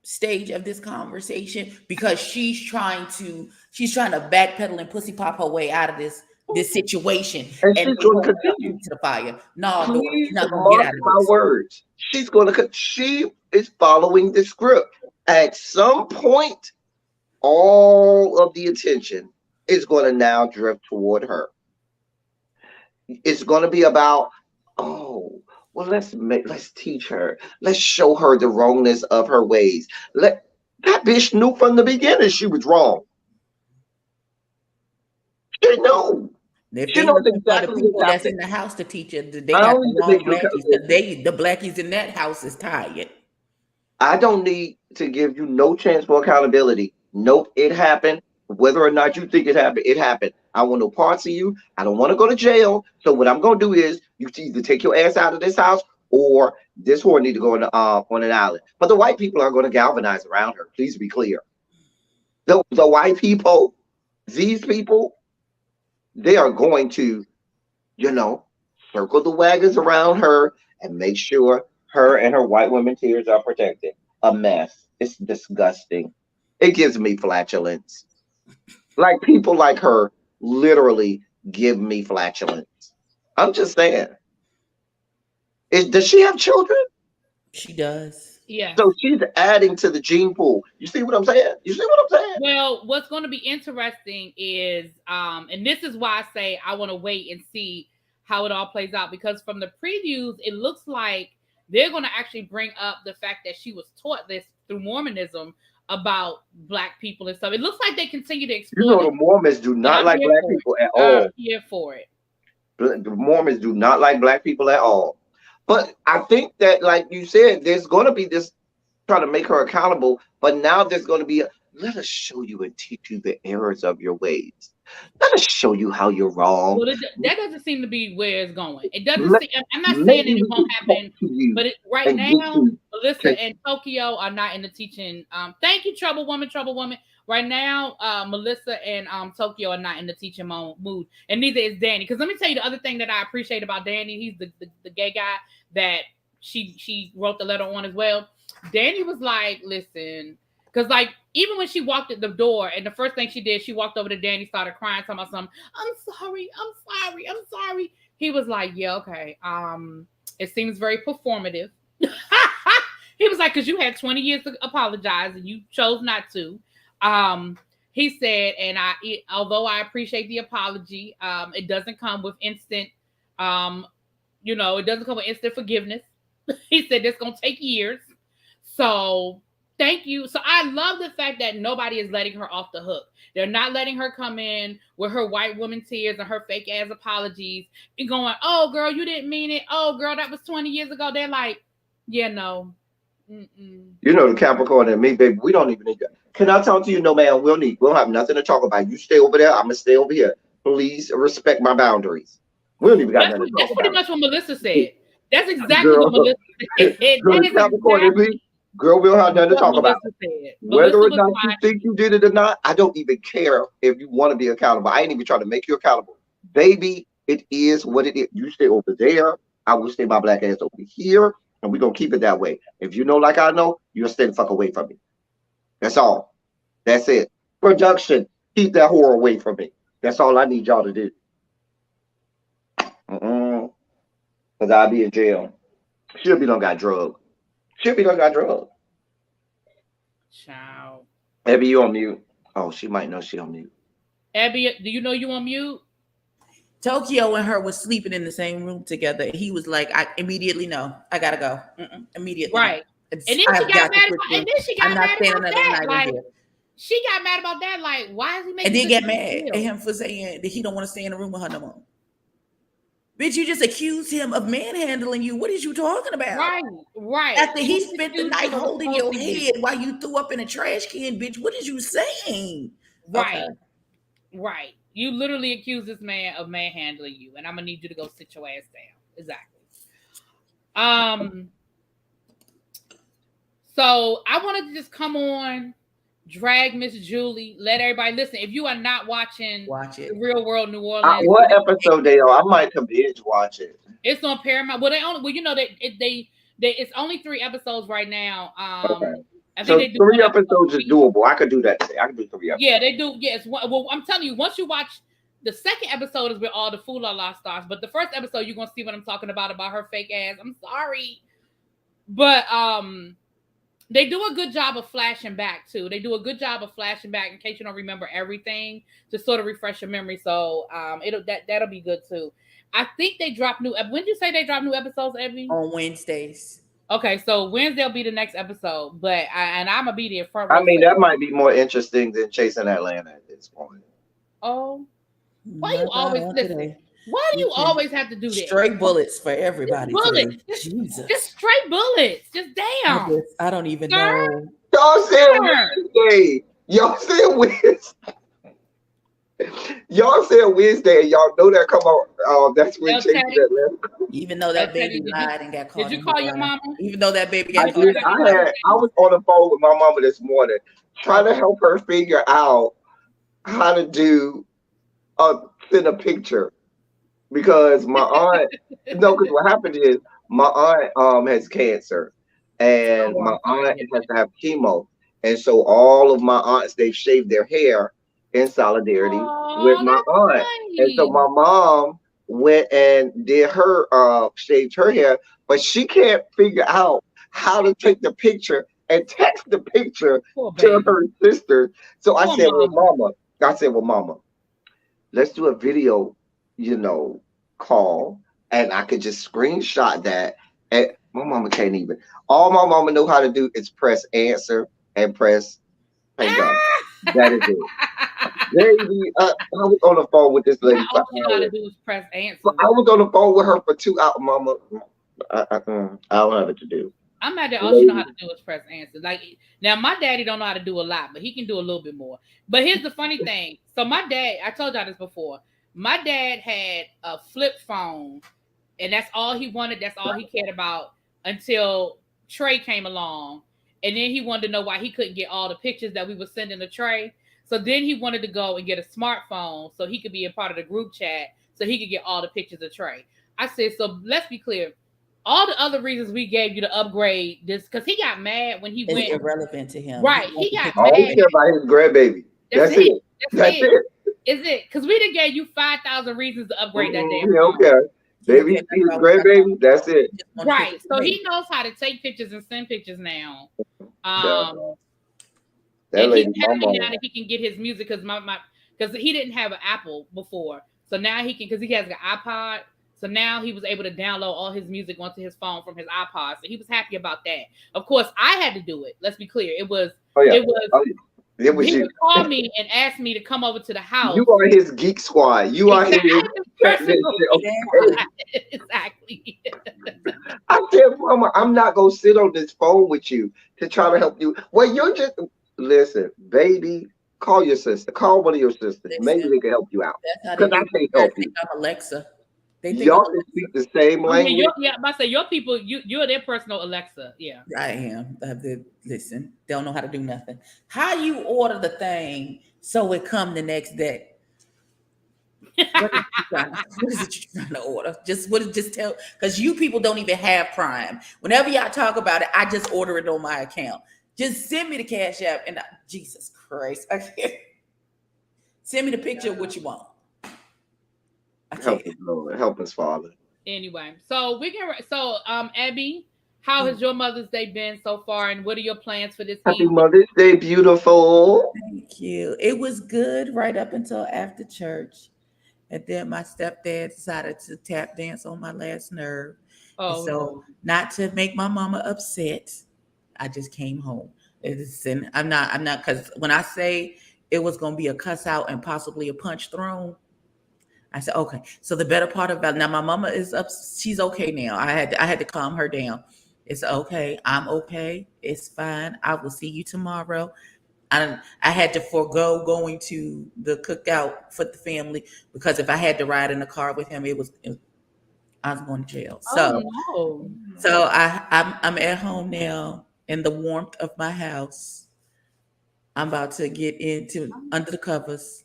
stage of this conversation because she's trying to backpedal and pussy pop her way out of this situation, And and she's going to to continue. the fire. No, daughter, Please she's not gonna mark get out of my this. words. She is following the script. At some point, all of the attention is going to now drift toward her. It's going to be about, oh, well, let's teach her. Let's show her the wrongness of her ways. That bitch knew from the beginning she was wrong. She knew. If She they knows looking for the exactly people what's that's happening. in the house to teach it, they I got don't the need to wrong make you blackies. Because the blackies in that house is tired. I don't need to give you no chance for accountability. Nope, it happened. Whether or not you think it happened, it happened. I want no parts of you. I don't want to go to jail. So what I'm gonna do is you either take your ass out of this house or this whore need to go on an island. But the white people are going to galvanize around her. Please be clear. The white people, these people, they are going to, circle the wagons around her and make sure her and her white women tears are protected. A mess. It's disgusting. It gives me flatulence. Like people like her literally give me flatulence. I'm just saying. Does she have children? She does. Yeah. So she's adding to the gene pool. You see what I'm saying? Well, what's going to be interesting is, and this is why I say I want to wait and see how it all plays out, because from the previews, it looks like they're going to actually bring up the fact that she was taught this through Mormonism about Black people and stuff. It looks like they continue to explore. The Mormons do not like Black people at all. I'm here for it. The Mormons do not like Black people at all. But I think that, like you said, there's going to be this trying to make her accountable. But now there's going to be let us show you and teach you the errors of your ways. Let us show you how you're wrong. Well, that doesn't seem to be where it's going. It doesn't. I'm not saying that it won't happen, but right now, Melissa and Tokyo are not in the teaching. Thank you, Trouble Woman. Right now, Melissa and Tokyo are not in the teaching mood, and neither is Danny. Because let me tell you the other thing that I appreciate about Danny. He's the gay guy that she wrote the letter on as well. Danny was like, listen. Because, like, even when she walked at the door, and the first thing she did, she walked over to Danny, started crying, talking about something. I'm sorry. He was like, yeah, okay. It seems very performative. He was like, because you had 20 years to apologize, and you chose not to. He said, and although I appreciate the apology, it doesn't come with instant, it doesn't come with instant forgiveness. He said, it's going to take years. So... thank you. So I love the fact that nobody is letting her off the hook. They're not letting her come in with her white woman tears and her fake ass apologies and going, oh, girl, you didn't mean it. Oh, girl, that was 20 years ago. They're like, yeah, no. Mm-mm. The Capricorn and me, baby, we don't even need that. Can I talk to you? No, man, we'll have nothing to talk about. You stay over there. I'm going to stay over here. Please respect my boundaries. We don't even got nothing to talk about. That's pretty much what Melissa said. That's exactly what Melissa said. Girl, we don't have nothing to talk about. Whether or not you think you did it or not, I don't even care if you want to be accountable. I ain't even trying to make you accountable. Baby, it is what it is. You stay over there. I will stay my Black ass over here, and we're going to keep it that way. If you know like I know, you'll stay the fuck away from me. That's all. That's it. Production, keep that whore away from me. That's all I need y'all to do. Because I'll be in jail. She'll be done got drugged. Ciao. Abby, you on mute. Oh, she might know she on mute. Abby, do you know you on mute? Tokyo and her was sleeping in the same room together. He was like, I immediately know. I gotta go. Immediately. Right. And then she got mad about that. Like, she got mad about that. Like, why is he making? And then get mad at him for saying that he don't want to stay in the room with her no more. Bitch, you just accused him of manhandling you. What is you talking about? Right. After he spent the night holding your head while you threw up in a trash can, bitch, what is you saying? Right. You literally accused this man of manhandling you, and I'm gonna need you to go sit your ass down. Exactly. So I wanted to just come on, drag Miss Julie, let everybody listen. If you are not watching it. The Real World New Orleans, what episode they are? I might come binge watch it. It's on Paramount. Well, it's only 3 episodes right now. Okay. I think So they do 3 episodes is doable. I could do that today. I could do 3 episodes. Yeah, they do. Yes. Well, I'm telling you, once you watch the second episode is where all the Fool La La starts, but the first episode you're gonna see what I'm talking about her fake ass. I'm sorry, but they do a good job of flashing back too. They do a good job of flashing back in case you don't remember everything to sort of refresh your memory. So that'll be good too. I think they drop new. When did you say they drop new episodes, Abby? On Wednesdays. Okay, so Wednesday will be the next episode, but I'm gonna be there front row. I mean, that might be more interesting than Chasing Atlanta at this point. Oh, why you always listen? Why do you always have to do that? Straight bullets for everybody. Bullets. Just straight bullets. Just damn. I don't even know. Y'all said Wednesday. Y'all said Wednesday. Y'all said Wednesday, and y'all know that come on. That's when Chasing Atlanta. Even though that baby lied and got caught. Did you call your mama? Even though that baby got caught. I was on the phone with my mama this morning, trying to help her figure out how to send a picture. Because my aunt, because what happened is my aunt has cancer, and my aunt has to have chemo, and so all of my aunts, they've shaved their hair in solidarity with my aunt, and so my mom went and did her shaved her hair, but she can't figure out how to take the picture and text the picture to her sister. So I said, well, mama, let's do a video, call, and I could just screenshot that. And my mama can't even. All my mama know how to do is press answer and press hang up. That is it. Baby, I was on the phone with this lady. All you know how to do is press answer. I was on the phone with her for 2 hours, mama. I don't have it to do. I'm mad that all she know how to do is press answer. Like, now my daddy don't know how to do a lot, but he can do a little bit more. But here's the funny thing. So my dad, I told y'all this before. My dad had a flip phone, and that's all he wanted. That's all he cared about until Trey came along. And then he wanted to know why he couldn't get all the pictures that we were sending to Trey. So then he wanted to go and get a smartphone so he could be a part of the group chat so he could get all the pictures of Trey. I said, so let's be clear. All the other reasons we gave you to upgrade this, because he got mad when he went. It's irrelevant to him. Right. He got mad. All he care about his grandbaby. That's it. That's it. Is it? Because we done gave you 5,000 reasons to upgrade that damn phone. Okay. Baby, his grandbaby, that's it. Right. So he knows how to take pictures and send pictures now. And he's happy now that he can get his music because he didn't have an Apple before. So now he can, because he has an iPod. So now he was able to download all his music onto his phone from his iPod. So he was happy about that. Of course, I had to do it. Let's be clear. It was he would call me and ask me to come over to the house. You are his geek squad. You are his exactly. I said, Mama, I'm not gonna sit on this phone with you to try to help you. Well, you're just listen, baby. Call your sister. Call one of your sisters. Maybe they can help you out. Because I can't help you. I'm Alexa. Y'all can speak the same language. I say your people. You're their personal Alexa. Yeah, I am. Listen, they don't know how to do nothing. How you order the thing so it come the next day? What is it you're trying to order? Just tell, because you people don't even have Prime. Whenever y'all talk about it, I just order it on my account. Just send me the Cash App, and Jesus Christ, I can't. Send me the picture of what you want. Help us, Lord. Help us, Father. Anyway, so Abby, how has your Mother's Day been so far, and what are your plans for this Happy evening? Mother's Day, beautiful. Thank you. It was good right up until after church. And then my stepdad decided to tap dance on my last nerve. So not to make my mama upset, I just came home. I'm not, because when I say it was going to be a cuss out and possibly a punch thrown, I said, okay. So the better part about now, my mama is up. She's okay now. I had to calm her down. It's okay. I'm okay. It's fine. I will see you tomorrow. I had to forego going to the cookout for the family because if I had to ride in the car with him, I was going to jail. So I'm at home now in the warmth of my house. I'm about to get into under the covers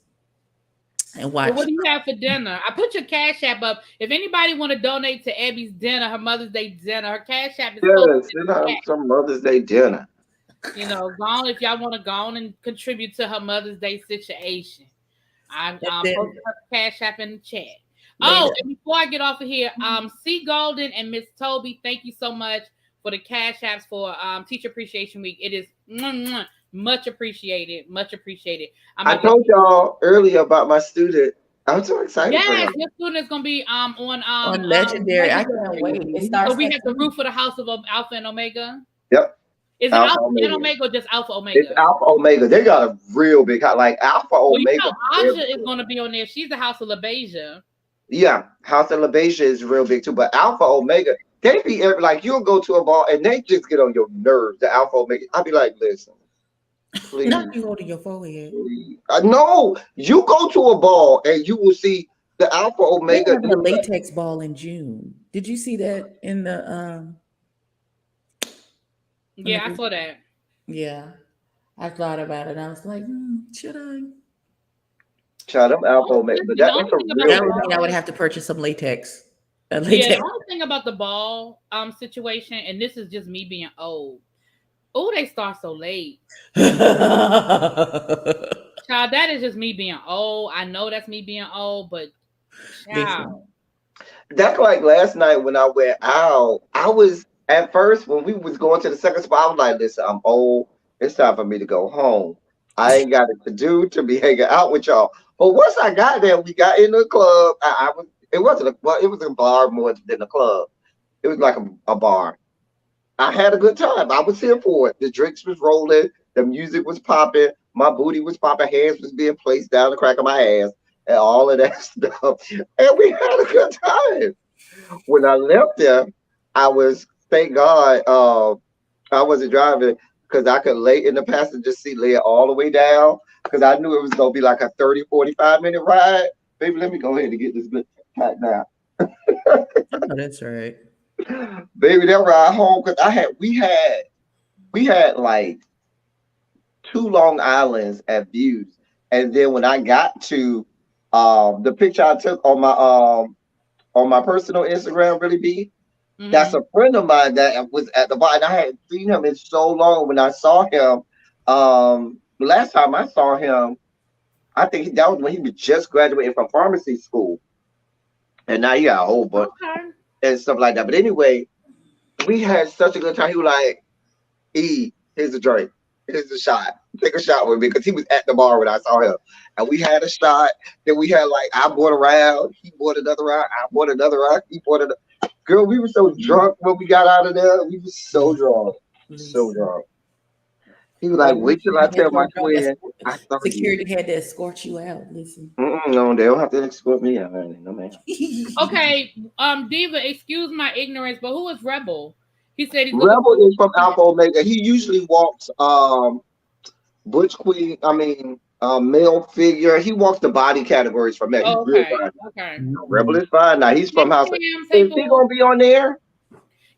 and watch. So what do you have for dinner? I put your Cash App up. If anybody want to donate to Abby's dinner, her Mother's Day dinner, her Cash App is send her some Mother's Day dinner. You know, go on if y'all want to go on and contribute to her Mother's Day situation. I'm posting her Cash App in the chat. Oh, and before I get off of here, C Golden and Miss Toby, thank you so much for the Cash Apps for Teacher Appreciation Week. It is much appreciated. Much appreciated. I told y'all earlier about my student. I'm so excited. Yes, your student is gonna be on Legendary. I can't wait. It starts. So we have the roof of the House of Alpha and Omega. Yep. Is it Alpha and Omega or just Alpha Omega? It's Alpha Omega. They got a real big house, like Alpha Omega. You know, Aja is gonna be on there. She's the House of LaBeija. Yeah, House of LaBeija is real big too. But Alpha Omega, they be like, you'll go to a ball and they just get on your nerves. The Alpha Omega. I'll be like, listen. Please. Not you holding your forehead. No, you go to a ball and you will see the Alpha Omega. They have a latex ball in June. Did you see that in the Yeah, I saw that. Yeah, I thought about it. I was like, should I? Child, them Alpha Omega. But that would mean I would have to purchase some latex. Yeah, the only thing about the ball situation, and this is just me being old. Oh, they start so late. Child, that is just me being old. I know that's me being old, but child. That's like last night when I went out. I was at first when we was going to the second spot. I was like, "Listen, I'm old. It's time for me to go home. I ain't got it to do to be hanging out with y'all." But once I got there, we got in the club. It was a bar more than a club. It was like a bar. I had a good time. I was here for it. The drinks was rolling. The music was popping. My booty was popping. Hands was being placed down the crack of my ass and all of that stuff. And we had a good time. When I left there, thank God, I wasn't driving because I could lay in the passenger seat, lay it all the way down because I knew it was going to be like a 30, 45-minute ride. Baby, let me go ahead and get this good pack now. Oh, that's right. Baby, that ride home because we had like 2 Long Islands at Views, and then when I got to the picture I took on my personal Instagram, ReallyB, that's a friend of mine that was at the bar, and I hadn't seen him in so long. When I saw him, last time I saw him, I think that was when he was just graduating from pharmacy school, and now he got a whole bunch. And stuff like that. But anyway, we had such a good time. He was like, here's a drink. Here's a shot. Take a shot with me. Because he was at the bar when I saw him. And we had a shot. Then we had I bought a round. He bought another round. I bought another round. He bought another. Girl, we were so drunk when we got out of there. We were so drunk. So drunk. He was like, wait till I tell my twin. Security had to escort you out. Listen. No, they don't have to escort me out. No, man. Okay, Diva, excuse my ignorance, but who is Rebel? He said he's Rebel is from Alpha Omega. He usually walks Butch Queen. Male figure. He walks the body categories from that. Oh, okay. Rebel is fine. Now he's from House. Is he gonna be on there?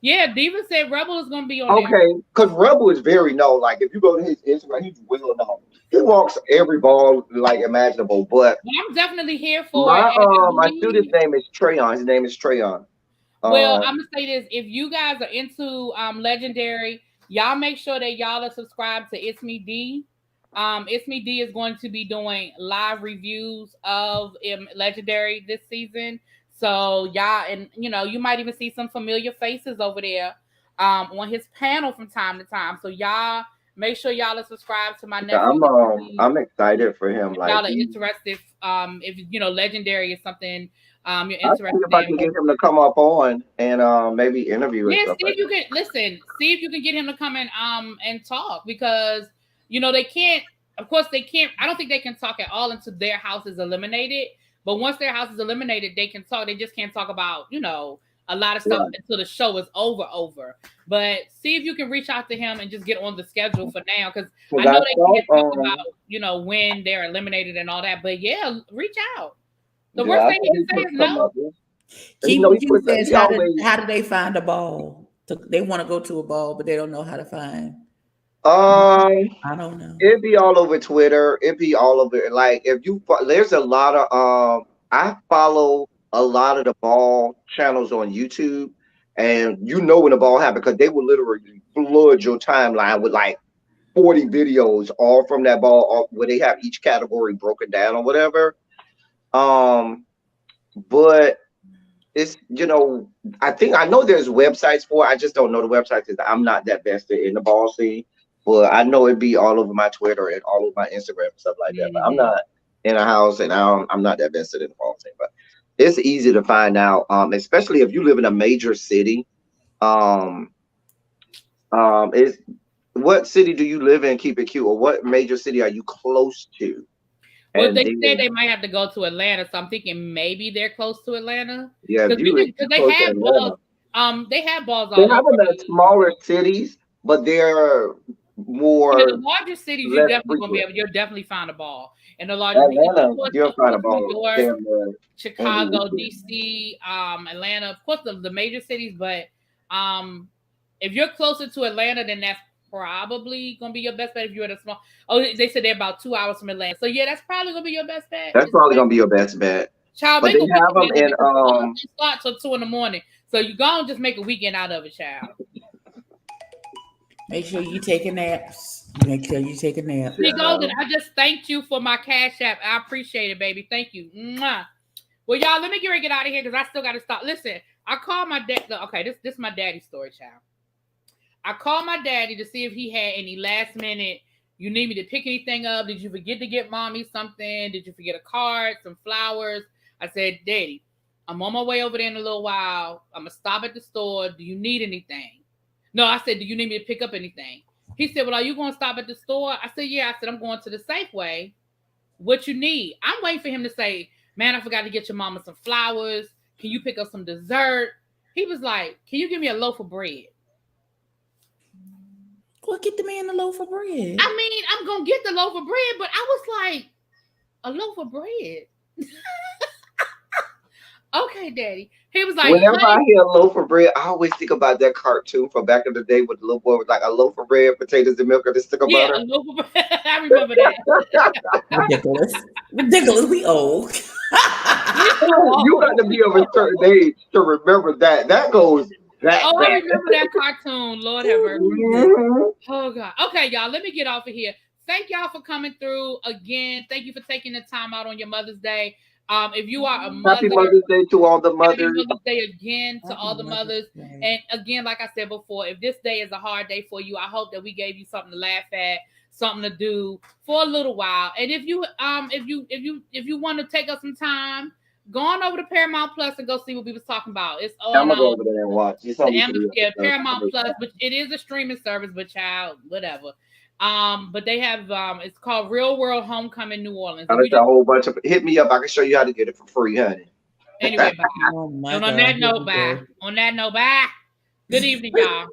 Yeah, Diva said Rebel is going to be on there. Okay, because Rebel is very known. Like, if you go to his Instagram, he's well known. He walks every ball, imaginable. But I'm definitely here for it. My student's name is Treyon. His name is Treyon. Well, I'm going to say this. If you guys are into Legendary, y'all make sure that y'all are subscribed to It's Me D. It's Me D is going to be doing live reviews of Legendary this season. So y'all, and you might even see some familiar faces over there on his panel from time to time. So y'all make sure y'all are subscribed to my nephew. I'm excited for him. Y'all are interested. If Legendary is something you're interested in. If I can get him to come up on and maybe interview. Yeah, see if you can listen. See if you can get him to come in and talk because they can't. Of course, they can't. I don't think they can talk at all until their house is eliminated. But once their house is eliminated, they can talk. They just can't talk about, a lot of stuff until the show is over. But see if you can reach out to him and just get on the schedule for now. Because I know they can't talk about, when they're eliminated and all that. But yeah, reach out. The worst thing you can say is no. Keith says, how do they find a ball? They want to go to a ball, but they don't know how to find. I don't know. It'd be all over Twitter. It'd be all over. There's a lot of I follow a lot of the ball channels on YouTube, and when the ball happens because they will literally flood your timeline with 40 videos all from that ball, where they have each category broken down or whatever. But it's, I think I know there's websites for it. I just don't know the websites because I'm not that vested in the ball scene. But I know it'd be all over my Twitter and all over my Instagram and stuff like that. But I'm not in a house, and I'm not that vested in the ball scene. But it's easy to find out, especially if you live in a major city. Is what city do you live in? Keep it cute. Or what major city are you close to? Well, they said they might have to go to Atlanta, so I'm thinking maybe they're close to Atlanta. Yeah, because they have balls. They have balls. They have them in smaller cities, but they're more. In the larger cities, you're definitely find a ball. In the larger Atlanta, you'll find a ball. New York, Chicago, DC, Atlanta, of course, the major cities. But if you're closer to Atlanta, then that's probably gonna be your best bet. If you're at a small. Oh, they said they're about 2 hours from Atlanta, so yeah, that's probably gonna be your best bet. That's probably gonna be your best bet. Child, but they have them in slots till 2 a.m. So you gonna just make a weekend out of it, child. Make sure you take a nap. Make sure you take a nap. Hey, Golden, I just thanked you for my Cash App. I appreciate it, baby. Thank you. Mwah. Well, y'all, let me get out of here because I still got to stop. Listen, I called my dad. Okay, this is my daddy's story, child. I called my daddy to see if he had any last minute. You need me to pick anything up? Did you forget to get mommy something? Did you forget a card, some flowers? I said, Daddy, I'm on my way over there in a little while. I'm gonna stop at the store. Do you need anything? No, I said, do you need me to pick up anything? He said, well, are you going to stop at the store? I said, yeah. I said, I'm going to the Safeway. What you need? I'm waiting for him to say, man, I forgot to get your mama some flowers. Can you pick up some dessert? He was like, can you give me a loaf of bread? Well, get the man a loaf of bread. I mean, I'm going to get the loaf of bread, but I was like, a loaf of bread? Okay, Daddy. He was like, whenever I hear a loaf of bread, I always think about that cartoon from back in the day with the little boy with like a loaf of bread, potatoes and milk, and a stick of butter. A loaf of bread. I remember that. Ridiculous. We old. You got to be of a certain age to remember that. That goes. I remember that cartoon. Lord have mercy. Mm-hmm. Oh God. Okay, y'all. Let me get off of here. Thank y'all for coming through again. Thank you for taking the time out on your Mother's Day. If you are a mother, happy Mother's Day to all the mothers. Happy Mother's Day again to all the mothers. And again, like I said before, if this day is a hard day for you, I hope that we gave you something to laugh at, something to do for a little while. And if you want to take us some time, go on over to Paramount Plus and go see what we was talking about. It's on. I'm gonna go over there and watch. Paramount Plus, but it is a streaming service, but child, whatever. But they have it's called Real World Homecoming New Orleans. There's a whole bunch of hit me up. I can show you how to get it for free, honey. Anyway, bye. On that note, bye. Good evening, y'all.